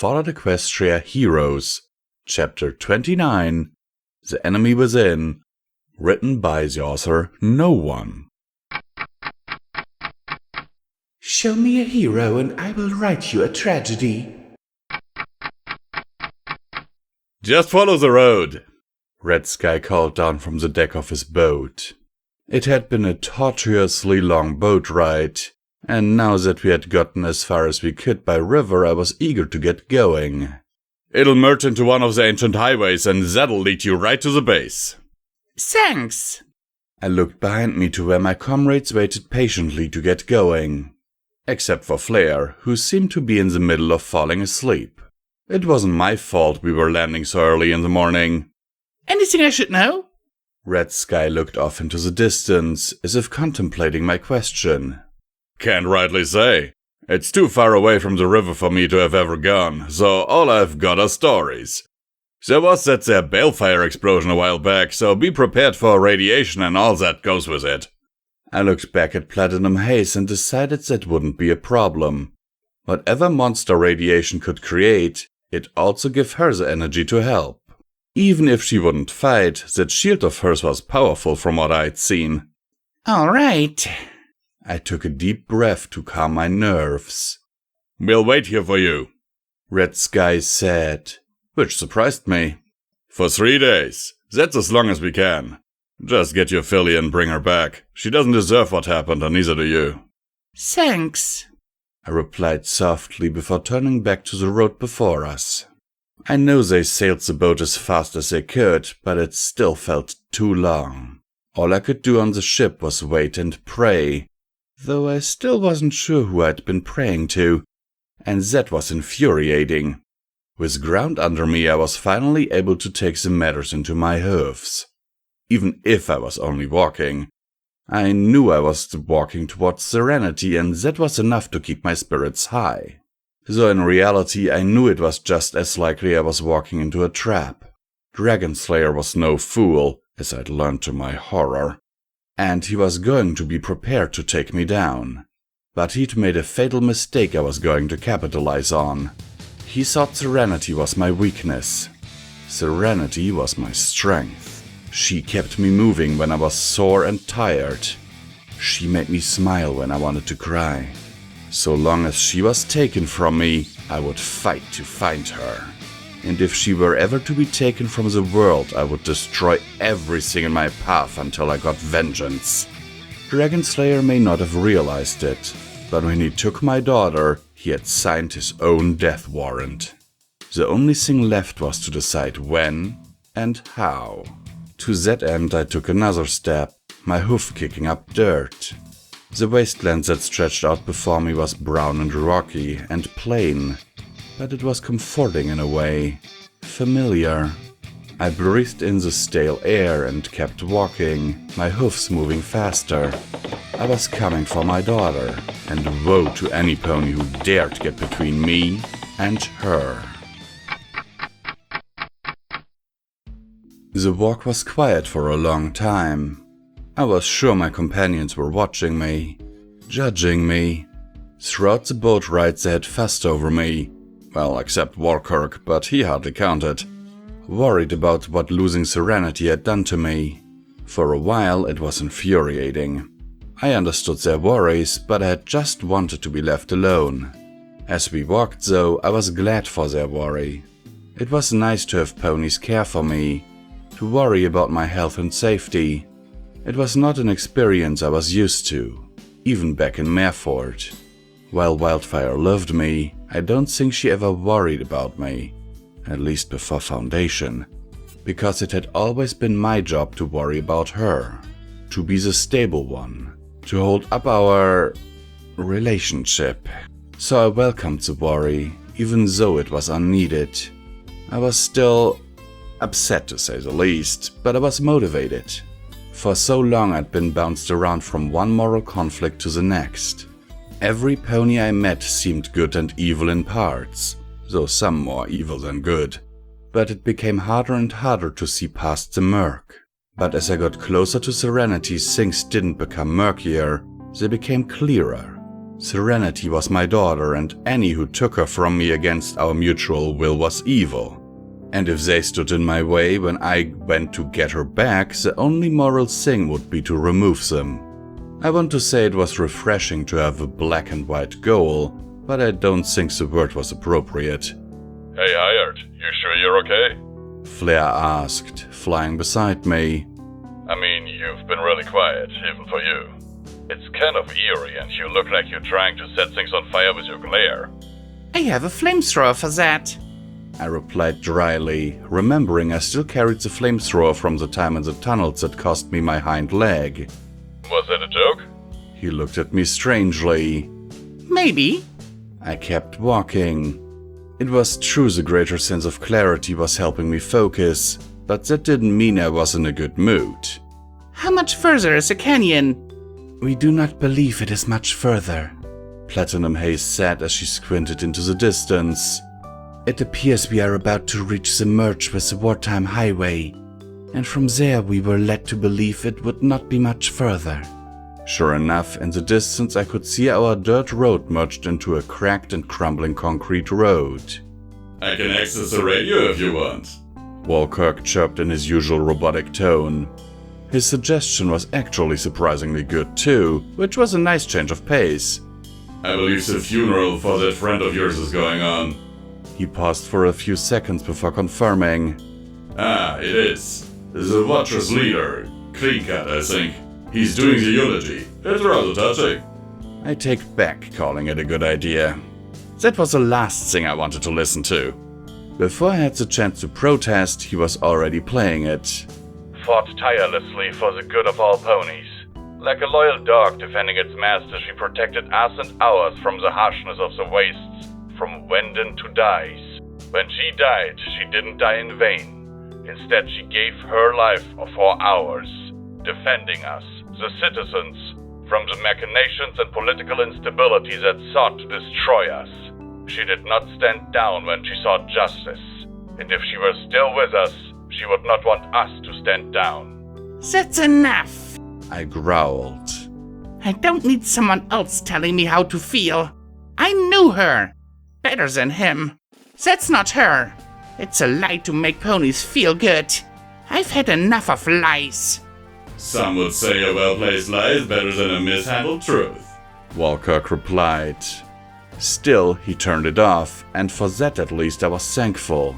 FalloutEquestria Heroes, Chapter 29, The Enemy Within, written by the author No One. Show me a hero and I will write you a tragedy. Just follow the road, Red Sky called down from the deck of his boat. It had been a tortuously long boat ride, and now that we had gotten as far as we could by river, I was eager to get going. It'll merge into one of the ancient highways, and that'll lead you right to the base. Thanks. I looked behind me to where my comrades waited patiently to get going. Except for Flair, who seemed to be in the middle of falling asleep. It wasn't my fault we were landing so early in the morning. Anything I should know? Red Sky looked off into the distance, as if contemplating my question. Can't rightly say. It's too far away from the river for me to have ever gone, so all I've got are stories. There was that there balefire explosion a while back, so be prepared for radiation and all that goes with it. I looked back at Platinum Haze and decided that wouldn't be a problem. Whatever monster radiation could create, it also gave her the energy to help. Even if she wouldn't fight, that shield of hers was powerful from what I'd seen. All right. I took a deep breath to calm my nerves. We'll wait here for you, Red Sky said, which surprised me. For 3 days. That's as long as we can. Just get your filly and bring her back. She doesn't deserve what happened, and neither do you. Thanks, I replied softly before turning back to the road before us. I know they sailed the boat as fast as they could, but it still felt too long. All I could do on the ship was wait and pray, though I still wasn't sure who I'd been praying to, and that was infuriating. With ground under me, I was finally able to take the matters into my hooves. Even if I was only walking, I knew I was walking towards serenity, and that was enough to keep my spirits high. Though in reality, I knew it was just as likely I was walking into a trap. Dragonslayer was no fool, as I'd learned to my horror, and he was going to be prepared to take me down. But he'd made a fatal mistake I was going to capitalize on. He thought serenity was my weakness. Serenity was my strength. She kept me moving when I was sore and tired. She made me smile when I wanted to cry. So long as she was taken from me, I would fight to find her. And if she were ever to be taken from the world, I would destroy everything in my path until I got vengeance. Dragonslayer may not have realized it, but when he took my daughter, he had signed his own death warrant. The only thing left was to decide when and how. To that end, I took another step, my hoof kicking up dirt. The wasteland that stretched out before me was brown and rocky and plain, but it was comforting in a way, familiar. I breathed in the stale air and kept walking, my hoofs moving faster. I was coming for my daughter, and woe to any pony who dared get between me and her. The walk was quiet for a long time. I was sure my companions were watching me, judging me. Throughout the boat ride they had fussed over me, well, except Warkirk, but he hardly counted. Worried about what losing serenity had done to me. For a while it was infuriating. I understood their worries, but I had just wanted to be left alone. As we walked though, I was glad for their worry. It was nice to have ponies care for me, to worry about my health and safety. It was not an experience I was used to, even back in Mareford. While Wildfire loved me, I don't think she ever worried about me, at least before Foundation, because it had always been my job to worry about her, to be the stable one, to hold up our relationship. So I welcomed the worry, even though it was unneeded. I was still upset to say the least, but I was motivated. For so long I'd been bounced around from one moral conflict to the next. Every pony I met seemed good and evil in parts, though some more evil than good. But it became harder and harder to see past the murk. But as I got closer to serenity, things didn't become murkier, they became clearer. Serenity was my daughter, and any who took her from me against our mutual will was evil. And if they stood in my way when I went to get her back, the only moral thing would be to remove them. I want to say it was refreshing to have a black and white goal, but I don't think the word was appropriate. Hey, Hired, you sure you're okay? Flair asked, flying beside me. I mean, you've been really quiet, even for you. It's kind of eerie, and you look like you're trying to set things on fire with your glare. I have a flamethrower for that, I replied dryly, remembering I still carried the flamethrower from the time in the tunnels that cost me my hind leg. Was that a joke? He looked at me strangely. Maybe. I kept walking. It was true the greater sense of clarity was helping me focus, but that didn't mean I was in a good mood. How much further is the canyon? We do not believe it is much further, Platinum Haze said as she squinted into the distance. It appears we are about to reach the merge with the wartime highway, and from there we were led to believe it would not be much further. Sure enough, in the distance I could see our dirt road merged into a cracked and crumbling concrete road. I can access the radio if you want, Walkirk chirped in his usual robotic tone. His suggestion was actually surprisingly good too, which was a nice change of pace. I believe the funeral for that friend of yours is going on. He paused for a few seconds before confirming. Ah, it is. The Watcher's leader, Cleancut, I think. He's doing the eulogy. It's rather touching. I take back calling it a good idea. That was the last thing I wanted to listen to. Before I had the chance to protest, he was already playing it. Fought tirelessly for the good of all ponies. Like a loyal dog defending its master, she protected us and ours from the harshness of the wastes, from Wendon to Thiese. When she died, she didn't die in vain. Instead, she gave her life for ours, defending us, the citizens, from the machinations and political instability that sought to destroy us. She did not stand down when she saw justice, and if she were still with us, she would not want us to stand down. That's enough, I growled. I don't need someone else telling me how to feel. I knew her. Better than him. That's not her. It's a lie to make ponies feel good. I've had enough of lies. Some would say a well-placed lie is better than a mishandled truth, Walkirk replied. Still, he turned it off, and for that at least I was thankful.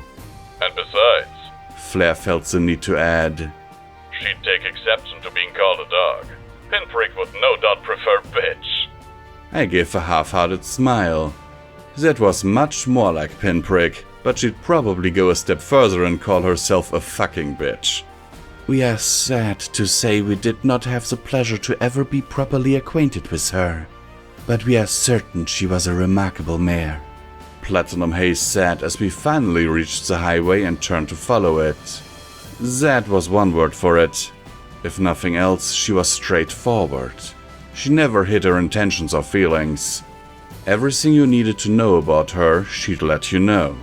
And besides, Flair felt the need to add, she'd take exception to being called a dog. Pinprick would no doubt prefer bitch. I gave a half-hearted smile. That was much more like Pinprick, but she'd probably go a step further and call herself a fucking bitch. We are sad to say we did not have the pleasure to ever be properly acquainted with her, but we are certain she was a remarkable mare, Platinum Haze said as we finally reached the highway and turned to follow it. That was one word for it. If nothing else, she was straightforward. She never hid her intentions or feelings. Everything you needed to know about her, she'd let you know.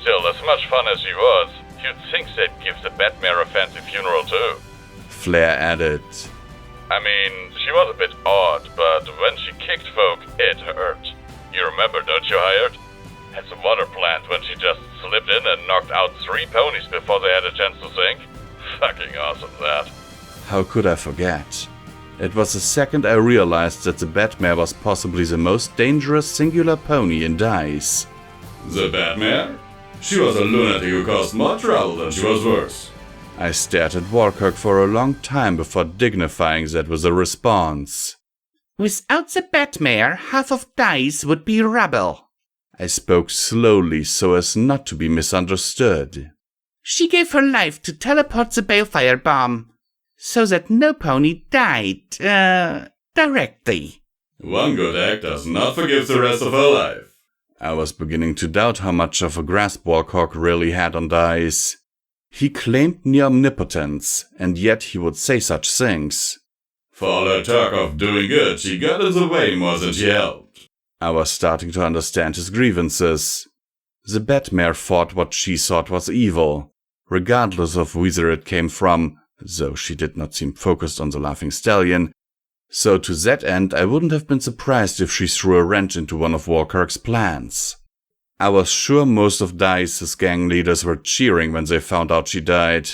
Still, as much fun as she was, you'd think they'd give the Batmare a fancy funeral too. Flair added. I mean, she was a bit odd, but when she kicked folk, it hurt. You remember, don't you, Hired? At the water plant when she just slipped in and knocked out 3 ponies before they had a chance to sink? Fucking awesome, that. How could I forget? It was the second I realized that the Batmare was possibly the most dangerous singular pony in Thiese. The Batmare? She was a lunatic who caused more trouble than she was worse. I stared at Walkirk for a long time before dignifying that with a response. Without the Batmare, half of Thiese would be rubble. I spoke slowly so as not to be misunderstood. She gave her life to teleport the balefire bomb, so that no pony died, directly. One good act does not forgive the rest of her life. I was beginning to doubt how much of a grasp Walkirk really had on Thiese. He claimed near omnipotence, and yet he would say such things. For all her talk of doing good, she got in the way more than she helped. I was starting to understand his grievances. The Batmare fought what she thought was evil, regardless of whither it came from, though she did not seem focused on the laughing stallion, So to that end, I wouldn't have been surprised if she threw a wrench into one of Walkirk's plans. I was sure most of Thiese's gang leaders were cheering when they found out she died.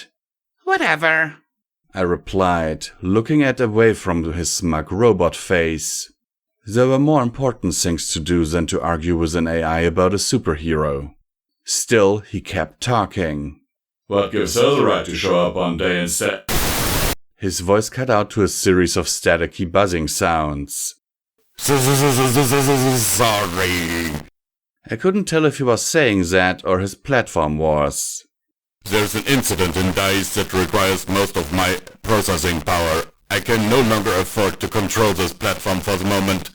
Whatever, I replied, looking away from his smug robot face. There were more important things to do than to argue with an AI about a superhero. Still, he kept talking. What gives her the right to show up one day instead? His voice cut out to a series of staticky buzzing sounds. Sorry. I couldn't tell if he was saying that or his platform was. There's an incident in Thiese that requires most of my processing power. I can no longer afford to control this platform for the moment.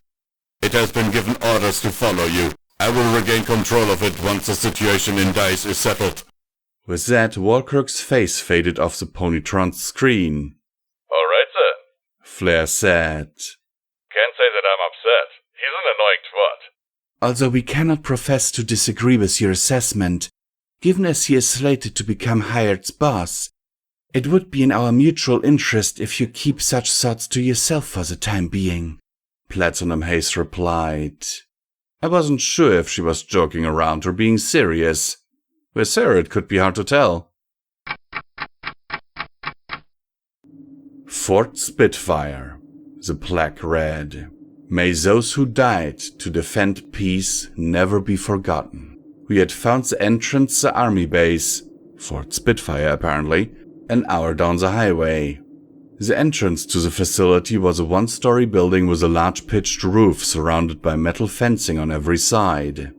It has been given orders to follow you. I will regain control of it once the situation in Thiese is settled. With that, Walkirk's face faded off the Ponytron's screen. Alright then, Flair said. Can't say that I'm upset. He's an annoying twat. Although we cannot profess to disagree with your assessment, given as he is slated to become Hired's boss, it would be in our mutual interest if you keep such thoughts to yourself for the time being, Platinum Haze replied. I wasn't sure if she was joking around or being serious. With her, it could be hard to tell. Fort Spitfire. The plaque read, "May those who died to defend peace never be forgotten." We had found the entrance to the army base, Fort Spitfire apparently, an hour down the highway. The entrance to the facility was a one-story building with a large pitched roof surrounded by metal fencing on every side.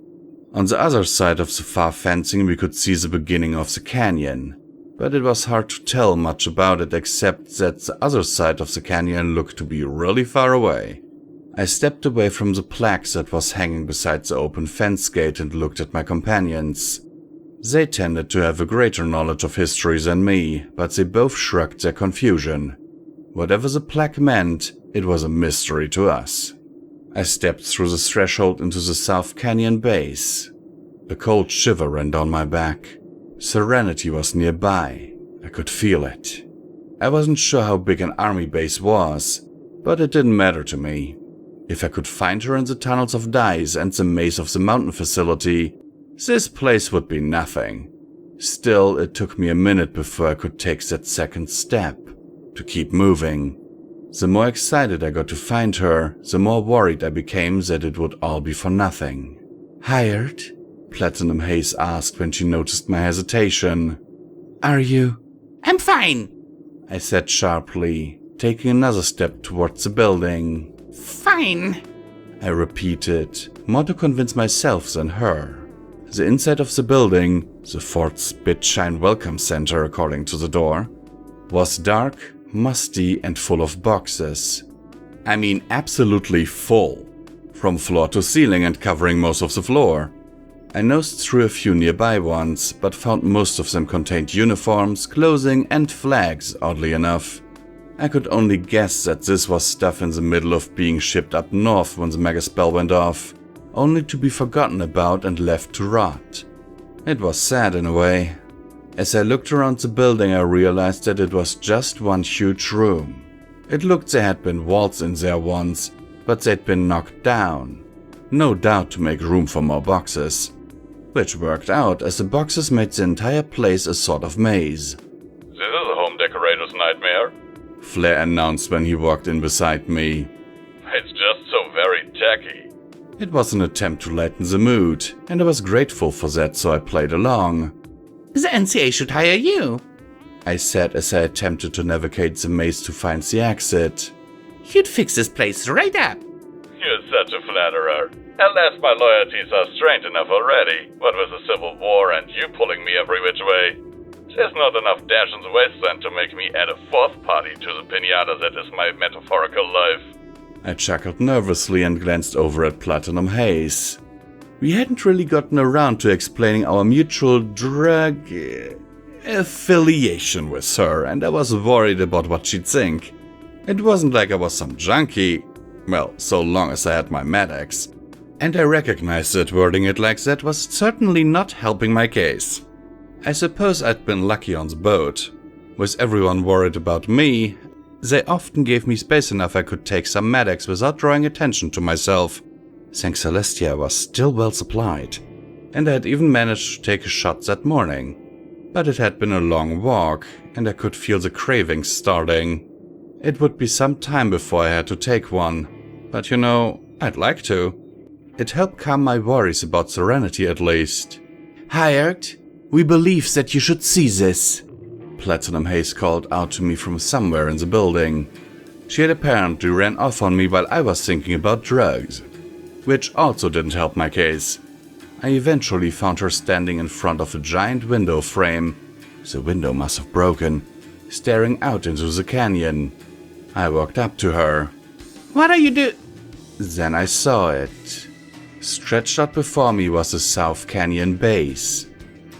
On the other side of the far fencing we could see the beginning of the canyon, but it was hard to tell much about it except that the other side of the canyon looked to be really far away. I stepped away from the plaque that was hanging beside the open fence gate and looked at my companions. They tended to have a greater knowledge of history than me, but they both shrugged their confusion. Whatever the plaque meant, it was a mystery to us. I stepped through the threshold into the South Canyon base. A cold shiver ran down my back. Serenity was nearby. I could feel it. I wasn't sure how big an army base was, but it didn't matter to me. If I could find her in the tunnels of Thiese and the maze of the mountain facility, this place would be nothing. Still, it took me a minute before I could take that second step, to keep moving. The more excited I got to find her, the more worried I became that it would all be for nothing. "Hired?" Platinum Haze asked when she noticed my hesitation. "Are you?" I'm fine. I said sharply, taking another step towards the building. Fine. I repeated, more to convince myself than her. The inside of the building, the Fort Spitshine Welcome Center according to the door, was dark, musty and full of boxes. I mean absolutely full, from floor to ceiling and covering most of the floor. I nosed through a few nearby ones, but found most of them contained uniforms, clothing and flags, oddly enough. I could only guess that this was stuff in the middle of being shipped up north when the megaspell went off, only to be forgotten about and left to rot. It was sad in a way. As I looked around the building I realized that it was just one huge room. It looked there had been walls in there once, but they'd been knocked down. No doubt to make room for more boxes. Which worked out as the boxes made the entire place a sort of maze. This is a home decorator's nightmare, Flair announced when he walked in beside me. It's just so very tacky. It was an attempt to lighten the mood, and I was grateful for that, so I played along. The NCA should hire you. I said as I attempted to navigate the maze to find the exit. You'd fix this place right up. You're such a flatterer. Alas, my loyalties are strained enough already, what with the Civil War and you pulling me every which way. There's not enough dash in the wasteland to make me add a fourth party to the pinata that is my metaphorical life. I chuckled nervously and glanced over at Platinum Haze. We hadn't really gotten around to explaining our mutual drug affiliation with her, and I was worried about what she'd think. It wasn't like I was some junkie, well, so long as I had my medics, and I recognized that wording it like that was certainly not helping my case. I suppose I'd been lucky on the boat. With everyone worried about me, They often gave me space enough I could take some medics without drawing attention to myself. Thanks Celestia was still well supplied, and I had even managed to take a shot that morning. But it had been a long walk, and I could feel the cravings starting. It would be some time before I had to take one, but you know, I'd like to. It helped calm my worries about Serenity at least. "Hired, we believe that you should see this," Platinum Haze called out to me from somewhere in the building. She had apparently ran off on me while I was thinking about drugs, which also didn't help my case. I eventually found her standing in front of a giant window frame. The window must have broken, staring out into the canyon. I walked up to her. "What are you doing?" Then I saw it. Stretched out before me was the South Canyon base.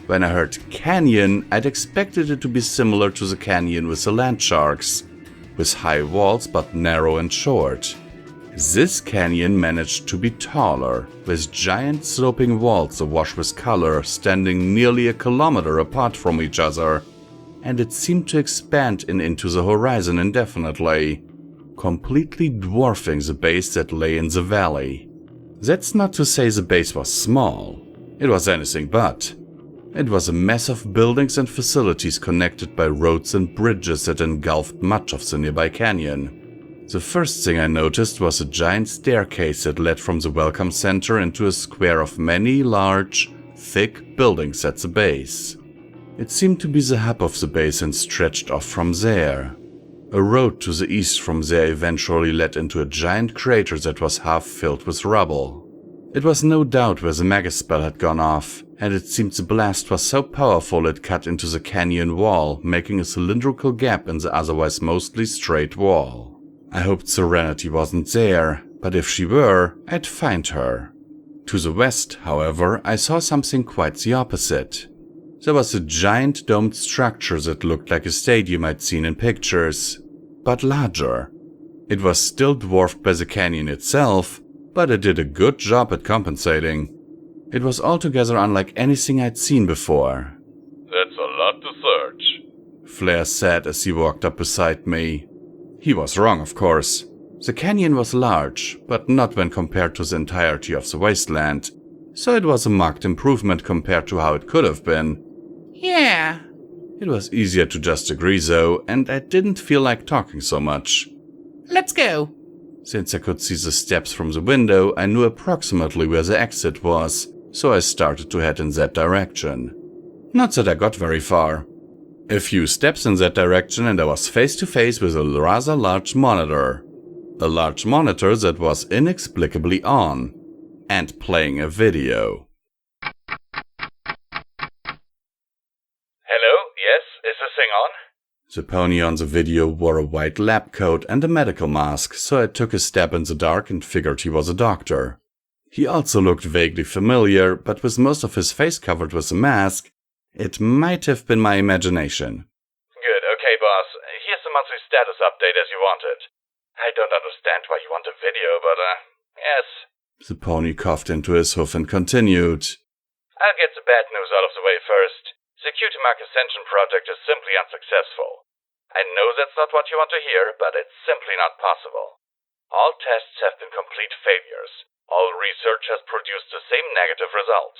When I heard canyon, I'd expected it to be similar to the canyon with the land sharks, with high walls but narrow and short. This canyon managed to be taller, with giant sloping walls awash with color standing nearly a kilometer apart from each other, and it seemed to expand into the horizon indefinitely, completely dwarfing the base that lay in the valley. That's not to say the base was small. It was anything but. It was a mess of buildings and facilities connected by roads and bridges that engulfed much of the nearby canyon. The first thing I noticed was a giant staircase that led from the welcome center into a square of many large, thick buildings at the base. It seemed to be the hub of the base and stretched off from there. A road to the east from there eventually led into a giant crater that was half filled with rubble. It was no doubt where the Megaspell had gone off, and it seemed the blast was so powerful it cut into the canyon wall, making a cylindrical gap in the otherwise mostly straight wall. I hoped Serenity wasn't there, but if she were, I'd find her. To the west, however, I saw something quite the opposite. There was a giant domed structure that looked like a stadium I'd seen in pictures, but larger. It was still dwarfed by the canyon itself, but it did a good job at compensating. It was altogether unlike anything I'd seen before. "That's a lot to search," Flair said as he walked up beside me. He was wrong, of course. The canyon was large, but not when compared to the entirety of the wasteland, so it was a marked improvement compared to how it could have been. "Yeah." It was easier to just agree though, and I didn't feel like talking so much. "Let's go." Since I could see the steps from the window, I knew approximately where the exit was, so I started to head in that direction. Not that I got very far. A few steps in that direction and I was face to face with a rather large monitor. A large monitor that was inexplicably on, and playing a video. "Hello? Yes? Is this thing on?" The pony on the video wore a white lab coat and a medical mask, so I took a step in the dark and figured he was a doctor. He also looked vaguely familiar, but with most of his face covered with a mask, it might have been my imagination. "Good, okay, boss. Here's the monthly status update as you wanted. I don't understand why you want a video, but, yes." The pony coughed into his hoof and continued. "I'll get the bad news out of the way first. The Cutemark Ascension project is simply unsuccessful. I know that's not what you want to hear, but it's simply not possible. All tests have been complete failures. All research has produced the same negative result.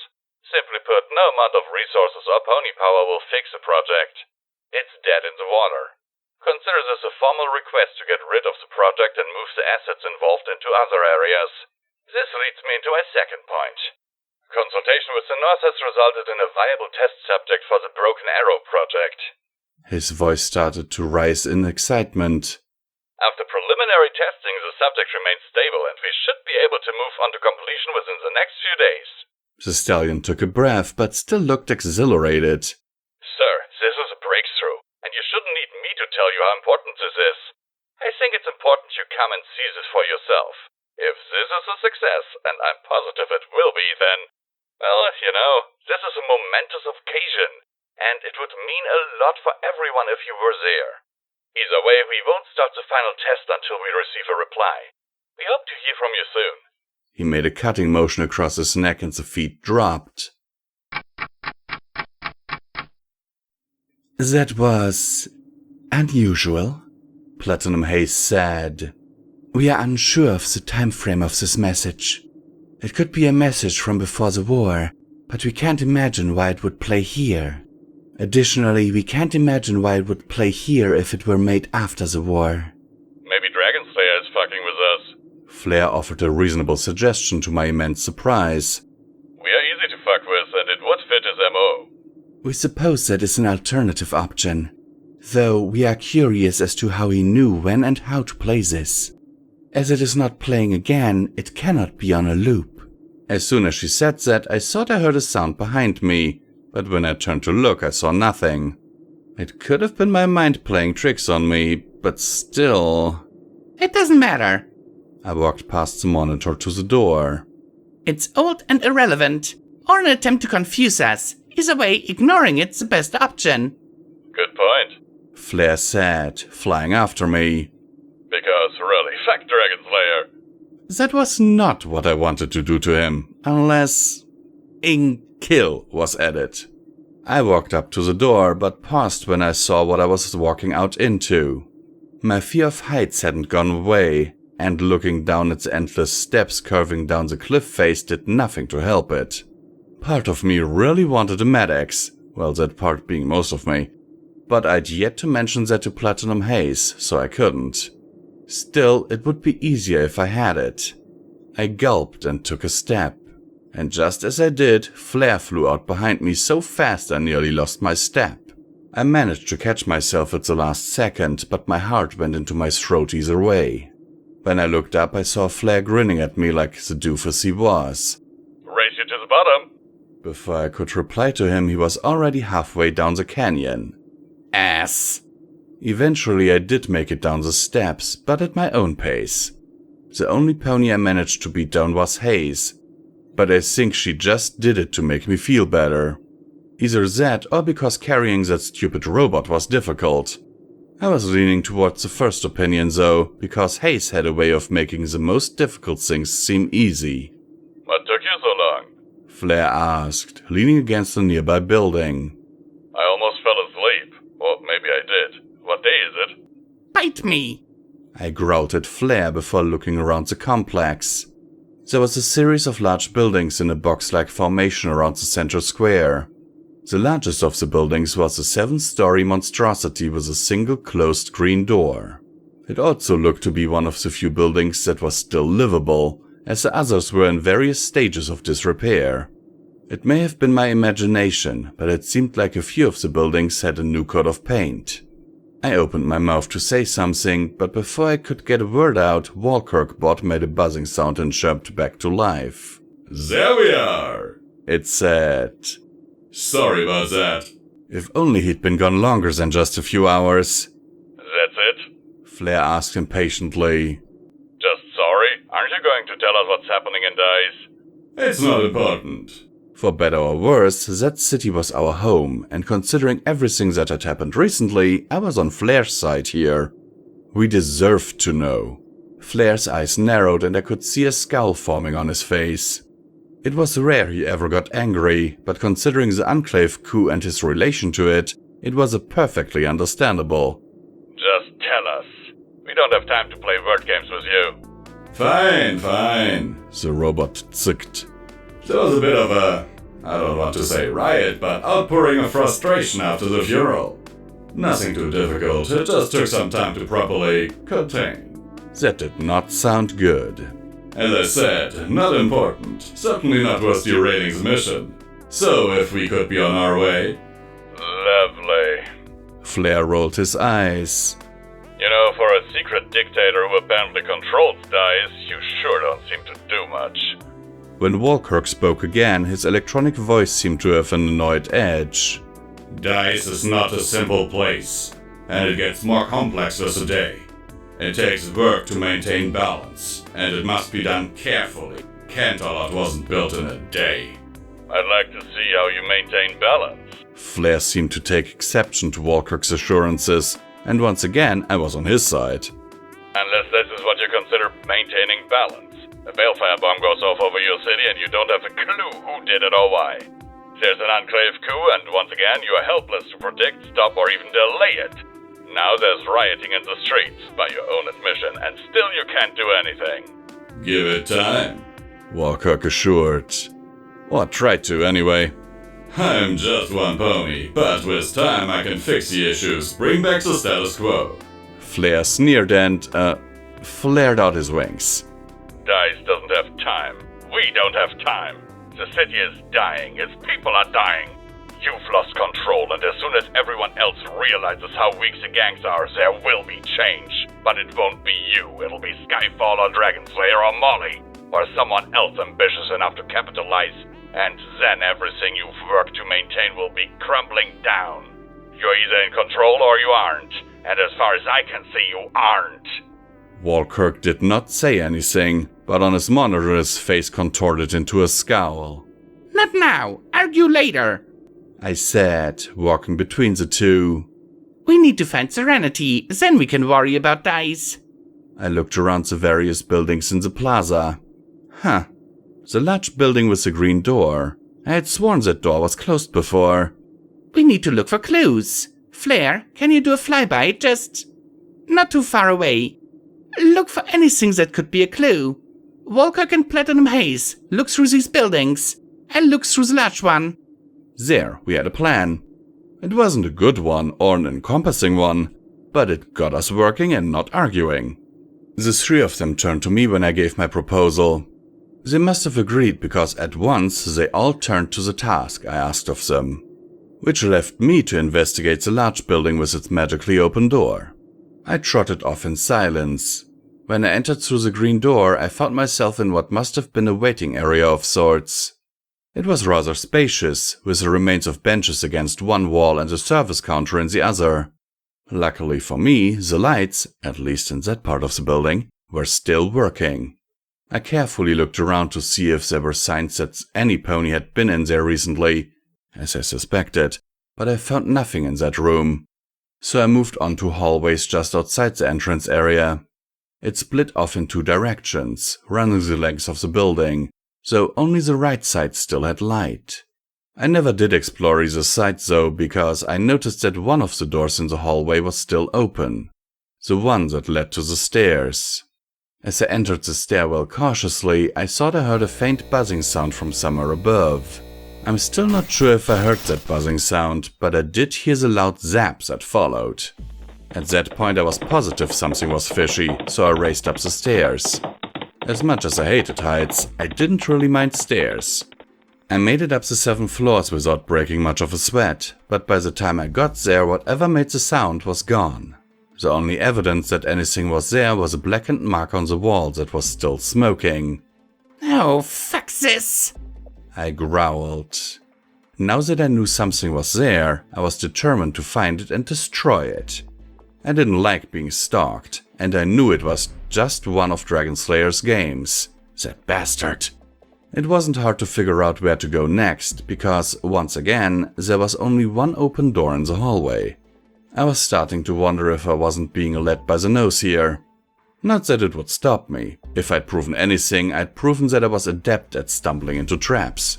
Simply put, no amount of resources or pony power will fix the project. It's dead in the water. Consider this a formal request to get rid of the project and move the assets involved into other areas. This leads me into my second point. Consultation with the North has resulted in a viable test subject for the Broken Arrow project." His voice started to rise in excitement. "After preliminary testing, the subject remains stable and we should be able to move on to completion within the next few days." The stallion took a breath, but still looked exhilarated. "Sir, this is a breakthrough, and you shouldn't need me to tell you how important this is. I think it's important you come and see this for yourself. If this is a success, and I'm positive it will be, then, well, you know, this is a momentous occasion, and it would mean a lot for everyone if you were there. Either way, we won't start the final test until we receive a reply. We hope to hear from you soon." He made a cutting motion across his neck and the feet dropped. That was unusual. Platinum Haze said. We are unsure of the time frame of this message. It could be a message from before the war, but we can't imagine why it would play here. Additionally, we can't imagine why it would play here if it were made after the war. Maybe Dragon Slayer is fucking with us. Flair offered a reasonable suggestion to my immense surprise. We are easy to fuck with, and it would fit his MO. We suppose that is an alternative option, though we are curious as to how he knew when and how to play this. As it is not playing again, it cannot be on a loop. As soon as she said that, I thought I heard a sound behind me, but when I turned to look, I saw nothing. It could have been my mind playing tricks on me, but still... It doesn't matter. I walked past the monitor to the door. It's old and irrelevant, or an attempt to confuse us. Either way, ignoring it's the best option. Good point. Flair said, flying after me. Because really, fuck Dragon Slayer. That was not what I wanted to do to him, unless... kill was added. I walked up to the door, but paused when I saw what I was walking out into. My fear of heights hadn't gone away, and looking down at the endless steps curving down the cliff face did nothing to help it. Part of me really wanted a Med-X, well, that part being most of me, but I'd yet to mention that to Platinum Haze, so I couldn't. Still, it would be easier if I had it. I gulped and took a step, and just as I did, Flair flew out behind me so fast I nearly lost my step. I managed to catch myself at the last second, but my heart went into my throat either way. When I looked up, I saw Flair grinning at me like the doofus he was. Race you to the bottom. Before I could reply to him, he was already halfway down the canyon. Ass. Eventually, I did make it down the steps, but at my own pace. The only pony I managed to beat down was Haze, but I think she just did it to make me feel better. Either that or because carrying that stupid robot was difficult. I was leaning towards the first opinion though, because Haze had a way of making the most difficult things seem easy. What took you so long? Flair asked, leaning against a nearby building. I almost fell asleep. Or maybe I did. What day is it? Bite me. I growled at Flair before looking around the complex. There was a series of large buildings in a box-like formation around the central square. The largest of the buildings was a 7-story monstrosity with a single closed green door. It also looked to be one of the few buildings that was still livable, as the others were in various stages of disrepair. It may have been my imagination, but it seemed like a few of the buildings had a new coat of paint. I opened my mouth to say something, but before I could get a word out, Walkirkbot made a buzzing sound and chirped back to life. There we are, it said. Sorry about that. If only he'd been gone longer than just a few hours. That's it? Flair asked impatiently. Just sorry? Aren't you going to tell us what's happening in Thiese? It's not important. For better or worse, that city was our home, and considering everything that had happened recently, I was on Flair's side here. We deserved to know. Flair's eyes narrowed and I could see a scowl forming on his face. It was rare he ever got angry, but considering the Enclave coup and his relation to it, it was perfectly understandable. Just tell us. We don't have time to play word games with you. Fine. The robot zicked. There was a bit of a, I don't want to say riot, but outpouring of frustration after the funeral. Nothing too difficult, it just took some time to properly contain. That did not sound good. As I said, not important. Certainly not worth derailing the mission. So, if we could be on our way... Lovely. Flair rolled his eyes. You know, for a secret dictator who apparently controls Thiese, you sure don't seem to do much. When Walkirk spoke again, his electronic voice seemed to have an annoyed edge. Thiese is not a simple place, and it gets more complex with the day. It takes work to maintain balance, and it must be done carefully. Canterlot wasn't built in a day. I'd like to see how you maintain balance. Flair seemed to take exception to Walkirk's assurances, and once again I was on his side. Unless this is what you consider maintaining balance. A balefire bomb goes off over your city and you don't have a clue who did it or why. There's an Enclave coup, and once again you are helpless to predict, stop, or even delay it. Now there's rioting in the streets, by your own admission, and still you can't do anything. Give it time, Warcock assured. Or tried to, anyway. I'm just one pony, but with time I can fix the issues, bring back the status quo. Flair sneered and, flared out his wings. Dice doesn't have time. We don't have time. The city is dying. Its people are dying. You've lost control, and as soon as everyone else realizes how weak the gangs are, there will be change. But it won't be you. It'll be Skyfall or Dragonslayer or Molly, or someone else ambitious enough to capitalize. And then everything you've worked to maintain will be crumbling down. You're either in control or you aren't. And as far as I can see, you aren't. Walkirk did not say anything, but on his monitor his face contorted into a scowl. Not now. Argue later, I said, walking between the two. We need to find Serenity, then we can worry about Dice. I looked around the various buildings in the plaza. The large building with the green door. I had sworn that door was closed before. We need to look for clues. Flair, can you do a flyby? Just not too far away. Look for anything that could be a clue. Walker and Platinum Haze, look through these buildings. I'll look through the large one. There, we had a plan. It wasn't a good one or an encompassing one, but it got us working and not arguing. The three of them turned to me when I gave my proposal. They must have agreed because at once they all turned to the task I asked of them, which left me to investigate the large building with its magically open door. I trotted off in silence. When I entered through the green door, I found myself in what must have been a waiting area of sorts. It was rather spacious, with the remains of benches against one wall and a service counter in the other. Luckily for me, the lights, at least in that part of the building, were still working. I carefully looked around to see if there were signs that any pony had been in there recently, as I suspected, but I found nothing in that room. So I moved on to hallways just outside the entrance area. It split off in two directions, running the length of the building, so only the right side still had light. I never did explore either side though, because I noticed that one of the doors in the hallway was still open, the one that led to the stairs. As I entered the stairwell cautiously, I thought I heard a faint buzzing sound from somewhere above. I'm still not sure if I heard that buzzing sound, but I did hear the loud zaps that followed. At that point I was positive something was fishy, so I raced up the stairs. As much as I hated heights, I didn't really mind stairs. I made it up the 7 floors without breaking much of a sweat, but by the time I got there, whatever made the sound was gone. The only evidence that anything was there was a blackened mark on the wall that was still smoking. Oh, fuck this! I growled. Now that I knew something was there, I was determined to find it and destroy it. I didn't like being stalked, and I knew it was just one of Dragonslayer's games. That bastard. It wasn't hard to figure out where to go next, because, once again, there was only one open door in the hallway. I was starting to wonder if I wasn't being led by the nose here. Not that it would stop me. If I'd proven anything, I'd proven that I was adept at stumbling into traps.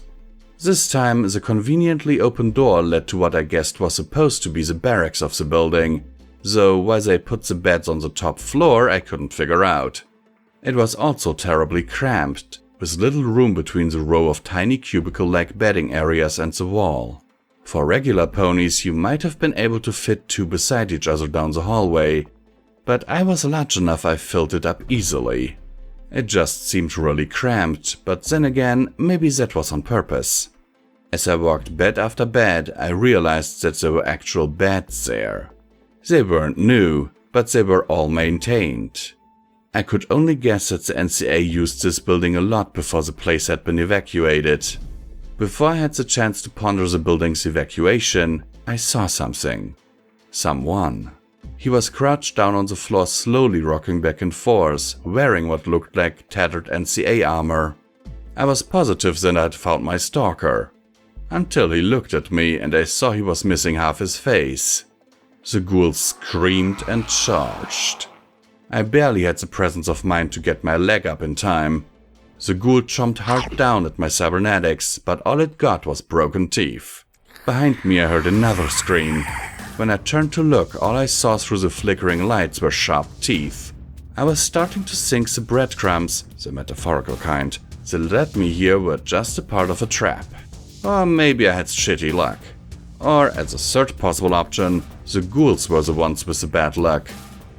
This time, the conveniently open door led to what I guessed was supposed to be the barracks of the building, though why they put the beds on the top floor I couldn't figure out. It was also terribly cramped, with little room between the row of tiny cubicle-like bedding areas and the wall. For regular ponies, you might have been able to fit 2 beside each other down the hallway, but I was large enough I filled it up easily. It just seemed really cramped, but then again, maybe that was on purpose. As I walked bed after bed, I realized that there were actual beds there. They weren't new, but they were all maintained. I could only guess that the NCA used this building a lot before the place had been evacuated. Before I had the chance to ponder the building's evacuation, I saw something. Someone. He was crouched down on the floor, slowly rocking back and forth, wearing what looked like tattered NCA armor. I was positive that I'd found my stalker. Until he looked at me and I saw he was missing half his face. The ghoul screamed and charged. I barely had the presence of mind to get my leg up in time. The ghoul chomped hard down at my cybernetics, but all it got was broken teeth. Behind me I heard another scream. When I turned to look, all I saw through the flickering lights were sharp teeth. I was starting to think the breadcrumbs, the metaphorical kind, that led me here were just a part of a trap. Or maybe I had shitty luck. Or, as a third possible option, the ghouls were the ones with the bad luck.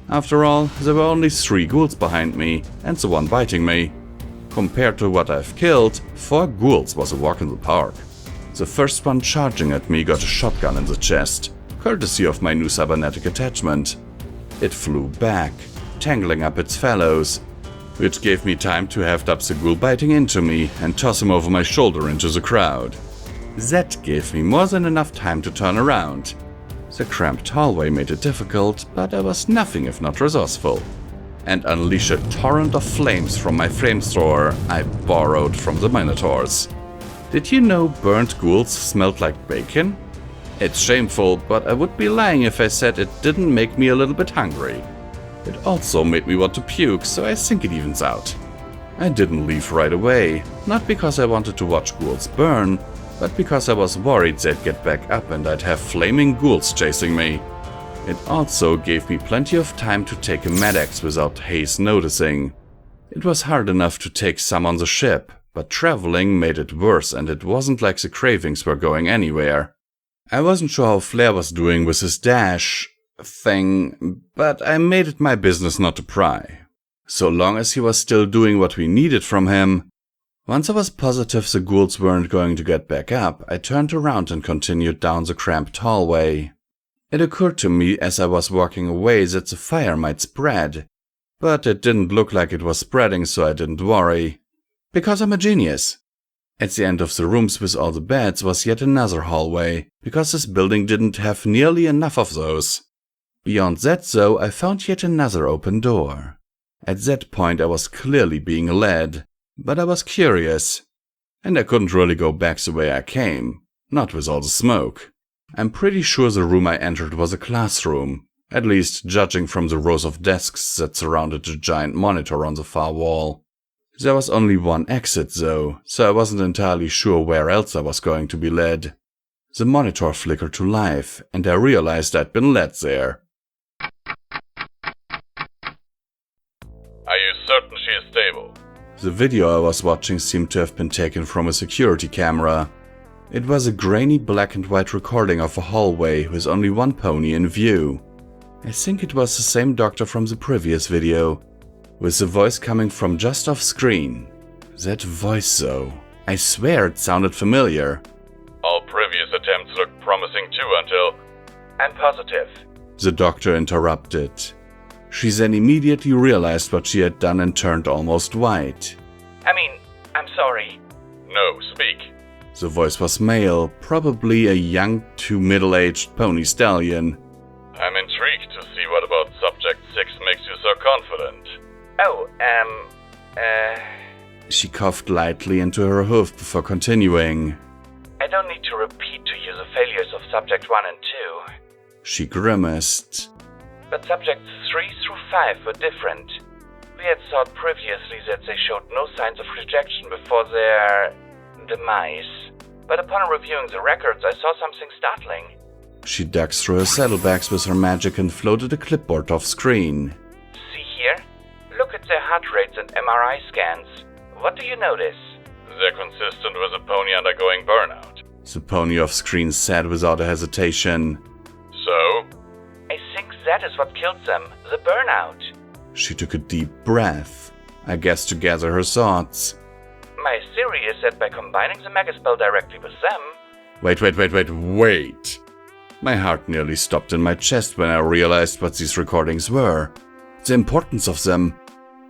After all, there were only 3 ghouls behind me, and the one biting me. Compared to what I've killed, 4 ghouls was a walk in the park. The first one charging at me got a shotgun in the chest, courtesy of my new cybernetic attachment. It flew back, tangling up its fellows, which gave me time to heft up the ghoul biting into me and toss him over my shoulder into the crowd. That gave me more than enough time to turn around. The cramped hallway made it difficult, but I was nothing if not resourceful. And unleash a torrent of flames from my flamethrower I borrowed from the Minotaurs. Did you know burnt ghouls smelled like bacon? It's shameful, but I would be lying if I said it didn't make me a little bit hungry. It also made me want to puke, so I think it evens out. I didn't leave right away, not because I wanted to watch ghouls burn, but because I was worried they'd get back up and I'd have flaming ghouls chasing me. It also gave me plenty of time to take a Med-X without Thiese noticing. It was hard enough to take some on the ship, but traveling made it worse, and it wasn't like the cravings were going anywhere. I wasn't sure how Flair was doing with his dash thing, but I made it my business not to pry. So long as he was still doing what we needed from him. Once I was positive the ghouls weren't going to get back up, I turned around and continued down the cramped hallway. It occurred to me as I was walking away that the fire might spread, but it didn't look like it was spreading, so I didn't worry. Because I'm a genius. At the end of the rooms with all the beds was yet another hallway, because this building didn't have nearly enough of those. Beyond that, though, I found yet another open door. At that point I was clearly being led, but I was curious. And I couldn't really go back the way I came, not with all the smoke. I'm pretty sure the room I entered was a classroom, at least judging from the rows of desks that surrounded the giant monitor on the far wall. There was only one exit though, so I wasn't entirely sure where else I was going to be led. The monitor flickered to life, and I realized I'd been led there. Are you certain she is stable? The video I was watching seemed to have been taken from a security camera. It was a grainy black and white recording of a hallway with only one pony in view. I think it was the same doctor from the previous video, with the voice coming from just off screen. That voice though, I swear it sounded familiar. All previous attempts looked promising too until... I'm positive. The doctor interrupted. She then immediately realized what she had done and turned almost white. I'm sorry. No, speak. The voice was male, probably a young to middle-aged pony stallion. I'm intrigued to see what about Subject 6 makes you so confident. She coughed lightly into her hoof before continuing. I don't need to repeat to you the failures of Subject 1 and 2. She grimaced. But Subjects 3 through 5 were different. We had thought previously that they showed no signs of rejection before their... demise. But upon reviewing the records, I saw something startling. She dug through her saddlebags with her magic and floated a clipboard off screen. See here? Look at their heart rates and MRI scans. What do you notice? They're consistent with a pony undergoing burnout. The pony off screen said without a hesitation. So? I think that is what killed them, the burnout. She took a deep breath, I guess to gather her thoughts. My theory is that by combining the megaspell directly with them... Wait. My heart nearly stopped in my chest when I realized what these recordings were. The importance of them.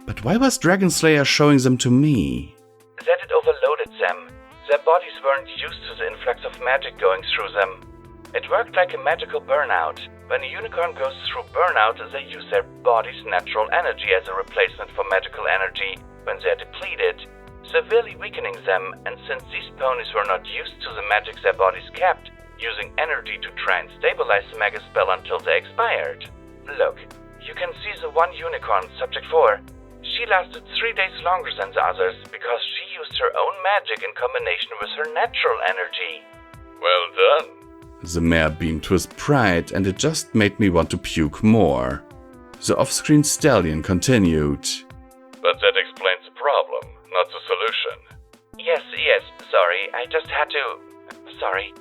But why was Dragonslayer showing them to me? That it overloaded them. Their bodies weren't used to the influx of magic going through them. It worked like a magical burnout. When a unicorn goes through burnout, they use their body's natural energy as a replacement for magical energy when they're depleted, severely weakening them, and since these ponies were not used to the magic their bodies kept, using energy to try and stabilize the megaspell until they expired. Look, you can see the one unicorn, Subject 4. She lasted 3 days longer than the others because she used her own magic in combination with her natural energy. Well done. The mare beamed with pride, and it just made me want to puke more. The off-screen stallion continued. But that explains the problem, not the solution. Yes, sorry, I just had to... Sorry.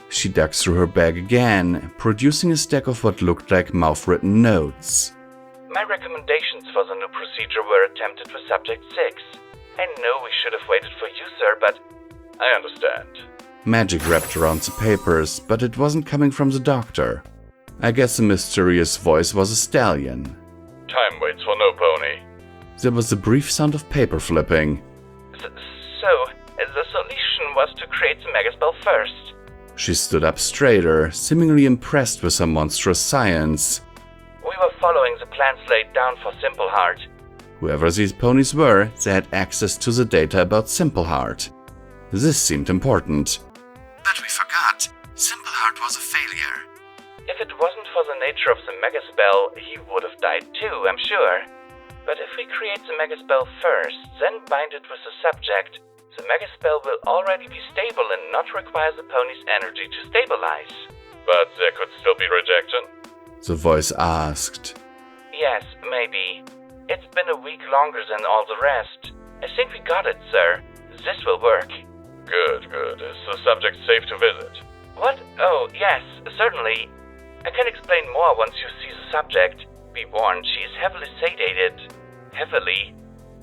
She dug through her bag again, producing a stack of what looked like mouth-written notes. My recommendations for the new procedure were attempted with Subject 6. I know we should have waited for you, sir, but... I understand. Magic wrapped around the papers, but it wasn't coming from the doctor. I guess the mysterious voice was a stallion. Time waits for no pony. There was a brief sound of paper flipping. So, the solution was to create the megaspell first. She stood up straighter, seemingly impressed with her monstrous science. We were following the plans laid down for Simpleheart. Whoever these ponies were, they had access to the data about Simpleheart. This seemed important. But we forgot. Simpleheart was a failure. If it wasn't for the nature of the megaspell, he would have died too, I'm sure. But if we create the megaspell first, then bind it with the subject, the megaspell will already be stable and not require the pony's energy to stabilize. But there could still be rejection? The voice asked. Yes, maybe. It's been a week longer than all the rest. I think we got it, sir. This will work. Good. Is the subject safe to visit? What? Oh, yes, certainly. I can explain more once you see the subject. Be warned, she is heavily sedated. Heavily.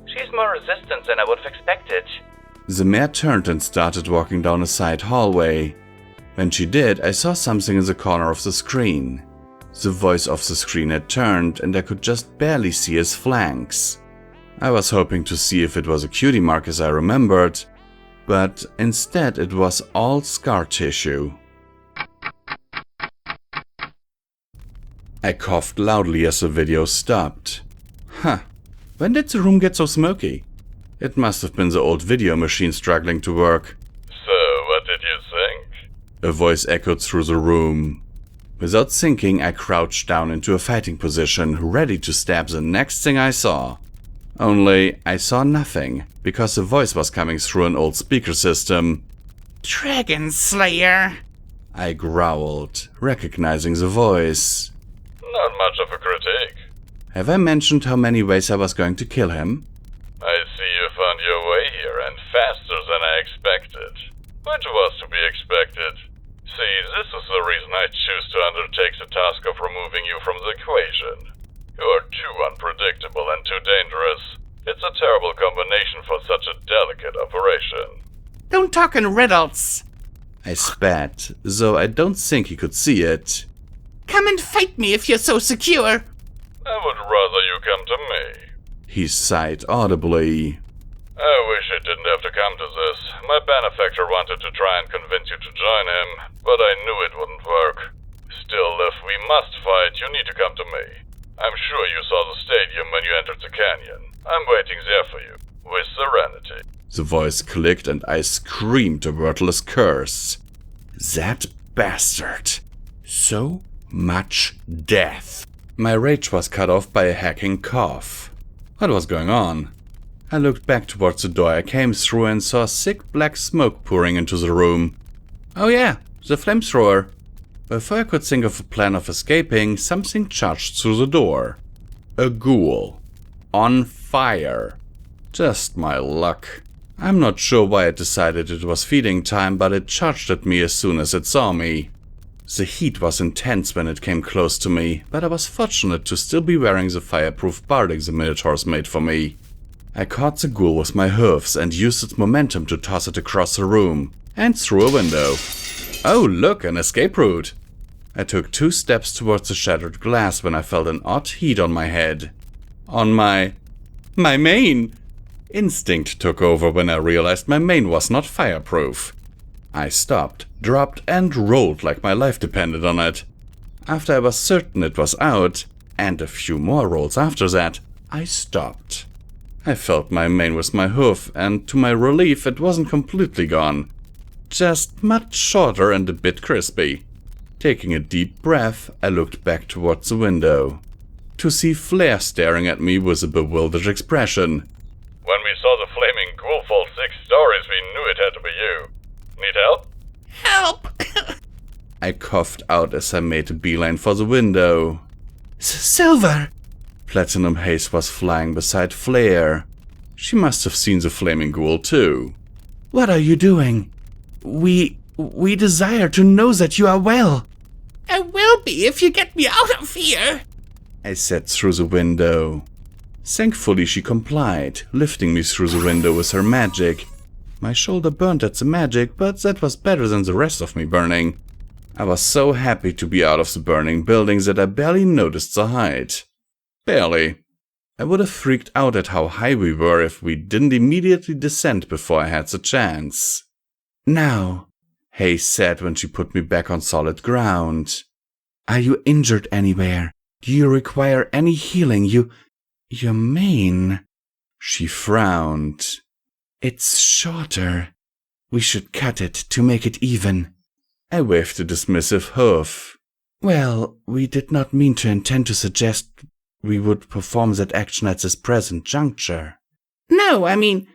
She is more resistant than I would have expected. The mare turned and started walking down a side hallway. When she did, I saw something in the corner of the screen. The voice of the screen had turned, and I could just barely see his flanks. I was hoping to see if it was a cutie mark as I remembered, but instead it was all scar tissue. I coughed loudly as the video stopped. When did the room get so smoky? It must have been the old video machine struggling to work. So, what did you think? A voice echoed through the room. Without thinking, I crouched down into a fighting position, ready to stab the next thing I saw. Only, I saw nothing, because the voice was coming through an old speaker system. Dragon Slayer! I growled, recognizing the voice. Not much of a critique. Have I mentioned how many ways I was going to kill him? I see you found your way here, and faster than I expected. Which was to be expected. See, this is the reason I choose to undertake the task of removing you from the equation. You are too unpredictable and too dangerous. It's a terrible combination for such a delicate operation. Don't talk in riddles! I spat, though I don't think he could see it. Come and fight me if you're so secure! I would rather you come to me. He sighed audibly. I wish it didn't have to come to this. My benefactor wanted to try and convince you to join him, but I knew it wouldn't work. Still, if we must fight, you need to come to me. I'm sure you saw the stadium when you entered the canyon. I'm waiting there for you, with serenity. The voice clicked and I screamed a wordless curse. That bastard. So much death. My rage was cut off by a hacking cough. What was going on? I looked back towards the door I came through and saw thick black smoke pouring into the room. Oh yeah, the flamethrower. Before I could think of a plan of escaping, something charged through the door. A ghoul. On fire. Just my luck. I'm not sure why it decided it was feeding time, but it charged at me as soon as it saw me. The heat was intense when it came close to me, but I was fortunate to still be wearing the fireproof barding the Minotaurs made for me. I caught the ghoul with my hooves and used its momentum to toss it across the room, and through a window. Oh look, an escape route! I took 2 steps towards the shattered glass when I felt an odd heat on my head. On my mane! Instinct took over when I realized my mane was not fireproof. I stopped, dropped, and rolled like my life depended on it. After I was certain it was out, and a few more rolls after that, I stopped. I felt my mane with my hoof, and to my relief it wasn't completely gone. Just much shorter and a bit crispy. Taking a deep breath, I looked back towards the window. To see Flair staring at me with a bewildered expression. When we saw the flaming ghoul fall 6 stories, we knew it had to be you. Need help? Help! I coughed out as I made a beeline for the window. Silver! Platinum Haze was flying beside Flare. She must have seen the flaming ghoul too. What are you doing? We desire to know that you are well. I will be if you get me out of here, I said through the window. Thankfully she complied, lifting me through the window with her magic. My shoulder burned at the magic, but that was better than the rest of me burning. I was so happy to be out of the burning building that I barely noticed the height. Barely. I would have freaked out at how high we were if we didn't immediately descend before I had the chance. Now, Haze said when she put me back on solid ground. Are you injured anywhere? Do you require any healing? Your mane. She frowned. It's shorter. We should cut it to make it even. I waved a dismissive hoof. Well, we did not mean to intend to suggest we would perform that action at this present juncture. No, I mean...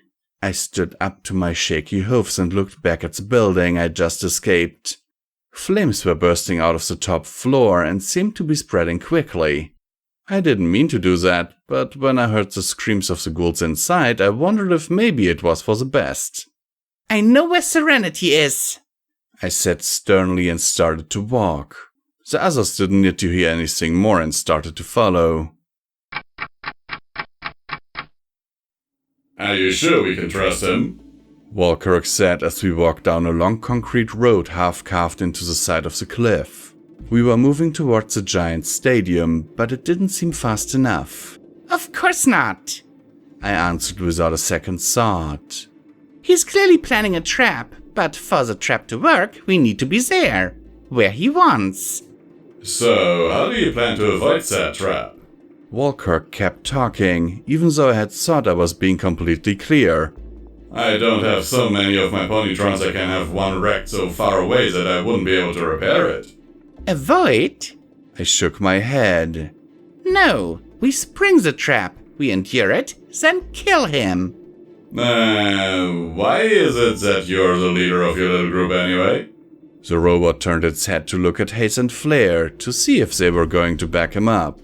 I stood up to my shaky hoofs and looked back at the building I just escaped. Flames were bursting out of the top floor and seemed to be spreading quickly. I didn't mean to do that, but when I heard the screams of the ghouls inside, I wondered if maybe it was for the best. I know where Serenity is, I said sternly and started to walk. The others didn't need to hear anything more and started to follow. Are you sure we can trust him? Walkirk said as we walked down a long concrete road half carved into the side of the cliff. We were moving towards the giant stadium, but it didn't seem fast enough. Of course not, I answered without a second thought. He's clearly planning a trap, but for the trap to work, we need to be there, where he wants. So, how do you plan to avoid that trap? Walkirk kept talking, even though I had thought I was being completely clear. I don't have so many of my Ponytrons I can have one wrecked so far away that I wouldn't be able to repair it. Avoid? I shook my head. No, we spring the trap, we endure it, then kill him. Why is it that you're the leader of your little group anyway? The robot turned its head to look at Haze and Flare to see if they were going to back him up.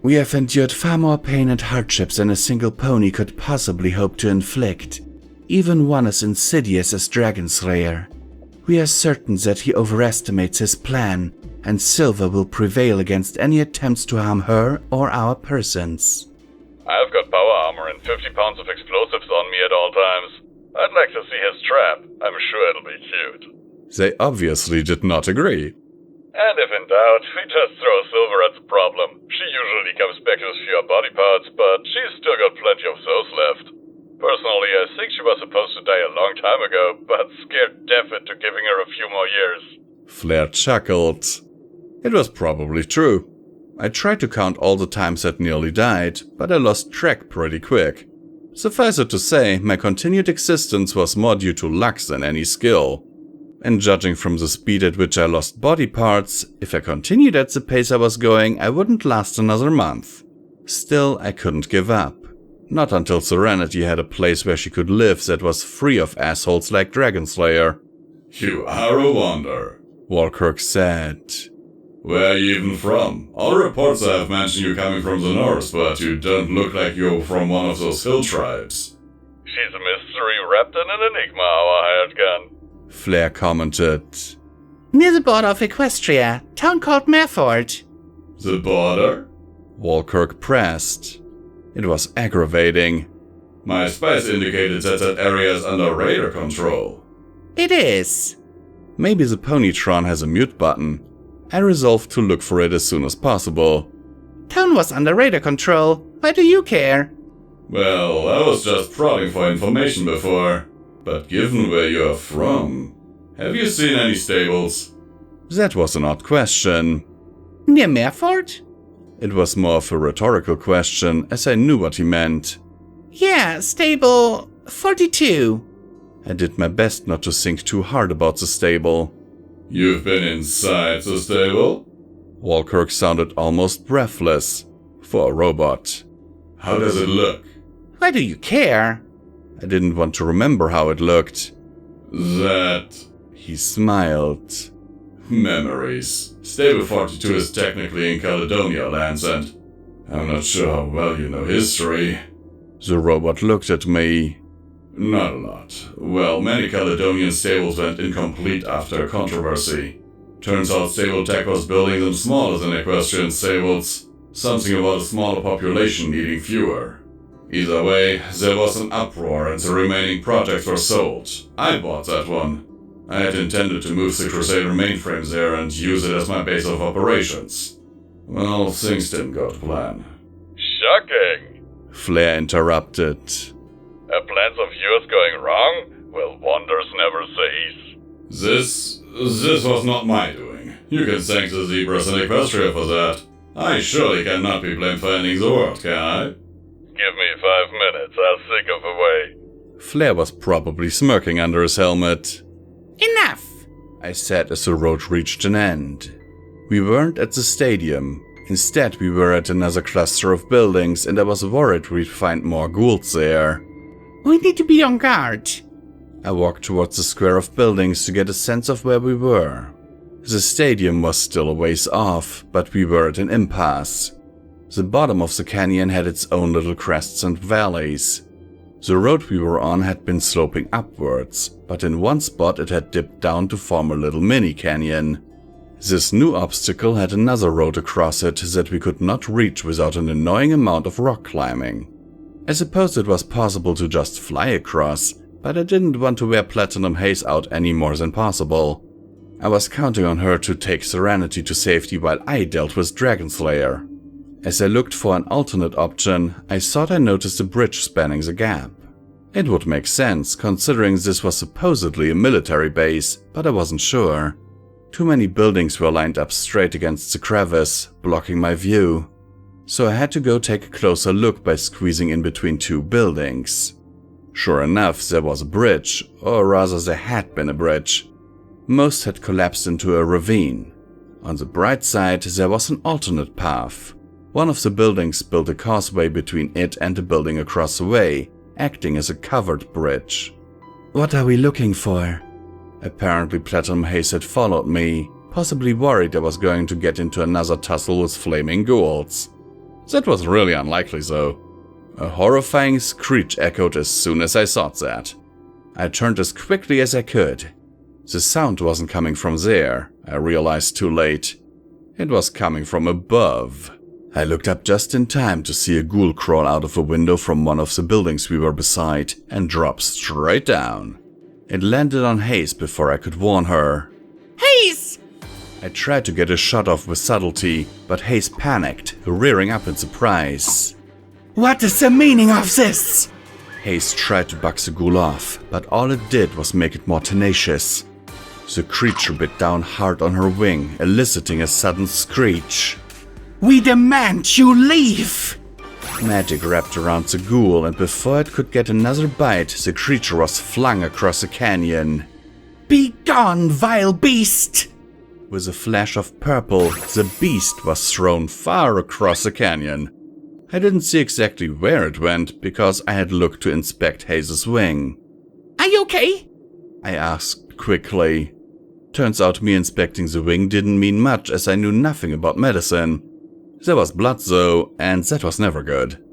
We have endured far more pain and hardships than a single pony could possibly hope to inflict, even one as insidious as Dragon Slayer. We are certain that he overestimates his plan, and Silver will prevail against any attempts to harm her or our persons. I've got power armor and 50 pounds of explosives on me at all times. I'd like to see his trap. I'm sure it'll be cute. They obviously did not agree. And if in doubt, we just throw Silver at the problem. She usually comes back with fewer body parts, but she's still got plenty of those left. Personally, I think she was supposed to die a long time ago, but scared deaf into giving her a few more years. Flare chuckled. It was probably true. I tried to count all the times that nearly died, but I lost track pretty quick. Suffice it to say, my continued existence was more due to luck than any skill. And judging from the speed at which I lost body parts, if I continued at the pace I was going, I wouldn't last another month. Still, I couldn't give up. Not until Serenity had a place where she could live that was free of assholes like Dragon Slayer. You are a wonder, Walkirk said. Where are you even from? All reports have mentioned you coming from the north, but you don't look like you're from one of those hill tribes. She's a mystery wrapped in an enigma, our hired gun. Flare commented. Near the border of Equestria, town called Merford. The border? Walkirk pressed. It was aggravating. My spies indicated that area is under radar control. It is. Maybe the Ponytron has a mute button. I resolved to look for it as soon as possible. Town was under radar control. Why do you care? Well, I was just prodding for information before. But given where you're from, have you seen any stables? That was an odd question. Near Merford? It was more of a rhetorical question, as I knew what he meant. Yeah, stable 42. I did my best not to think too hard about the stable. You've been inside the stable? Walkirk sounded almost breathless for a robot. How does it look? Why do you care? I didn't want to remember how it looked. That... He smiled. Memories. Stable 42 is technically in Caledonia lands, and I'm not sure how well you know history. The robot looked at me. Not a lot. Well, many Caledonian stables went incomplete after a controversy. Turns out Stable Tech was building them smaller than equestrian stables. Something about a smaller population needing fewer. Either way, there was an uproar and the remaining projects were sold. I bought that one. I had intended to move the Crusader mainframe there and use it as my base of operations. Well, things didn't go to plan. Shocking! Flair interrupted. Plans of yours going wrong? Well, wonders never cease. This was not my doing. You can thank the zebras in Equestria for that. I surely cannot be blamed for ending the world, can I? Give me 5 minutes, I'll think of a way. Flair was probably smirking under his helmet. Enough! I said as the road reached an end. We weren't at the stadium. Instead, we were at another cluster of buildings, and I was worried we'd find more ghouls there. We need to be on guard. I walked towards the square of buildings to get a sense of where we were. The stadium was still a ways off, but we were at an impasse. The bottom of the canyon had its own little crests and valleys. The road we were on had been sloping upwards, but in one spot it had dipped down to form a little mini canyon. This new obstacle had another road across it that we could not reach without an annoying amount of rock climbing. I suppose it was possible to just fly across, but I didn't want to wear Platinum Haze out any more than possible. I was counting on her to take Serenity to safety while I dealt with Dragonslayer. As I looked for an alternate option, I thought I noticed a bridge spanning the gap. It would make sense, considering this was supposedly a military base, but I wasn't sure. Too many buildings were lined up straight against the crevice, blocking my view. So I had to go take a closer look by squeezing in between two buildings. Sure enough, there was a bridge, or rather there had been a bridge. Most had collapsed into a ravine. On the bright side, there was an alternate path. One of the buildings built a causeway between it and a building across the way, acting as a covered bridge. What are we looking for? Apparently Platinum Haze had followed me, possibly worried I was going to get into another tussle with flaming ghouls. That was really unlikely though. A horrifying screech echoed as soon as I thought that. I turned as quickly as I could. The sound wasn't coming from there, I realized too late. It was coming from above. I looked up just in time to see a ghoul crawl out of a window from one of the buildings we were beside and drop straight down. It landed on Haze before I could warn her. Haze! I tried to get a shot off with subtlety, but Haze panicked, rearing up in surprise. What is the meaning of this? Haze tried to buck the ghoul off, but all it did was make it more tenacious. The creature bit down hard on her wing, eliciting a sudden screech. We demand you leave! Magic wrapped around the ghoul, and before it could get another bite, the creature was flung across the canyon. Be gone, vile beast! With a flash of purple, the beast was thrown far across the canyon. I didn't see exactly where it went, because I had looked to inspect Haze's wing. Are you okay? I asked quickly. Turns out me inspecting the wing didn't mean much, as I knew nothing about medicine. There was blood though, and that was never good.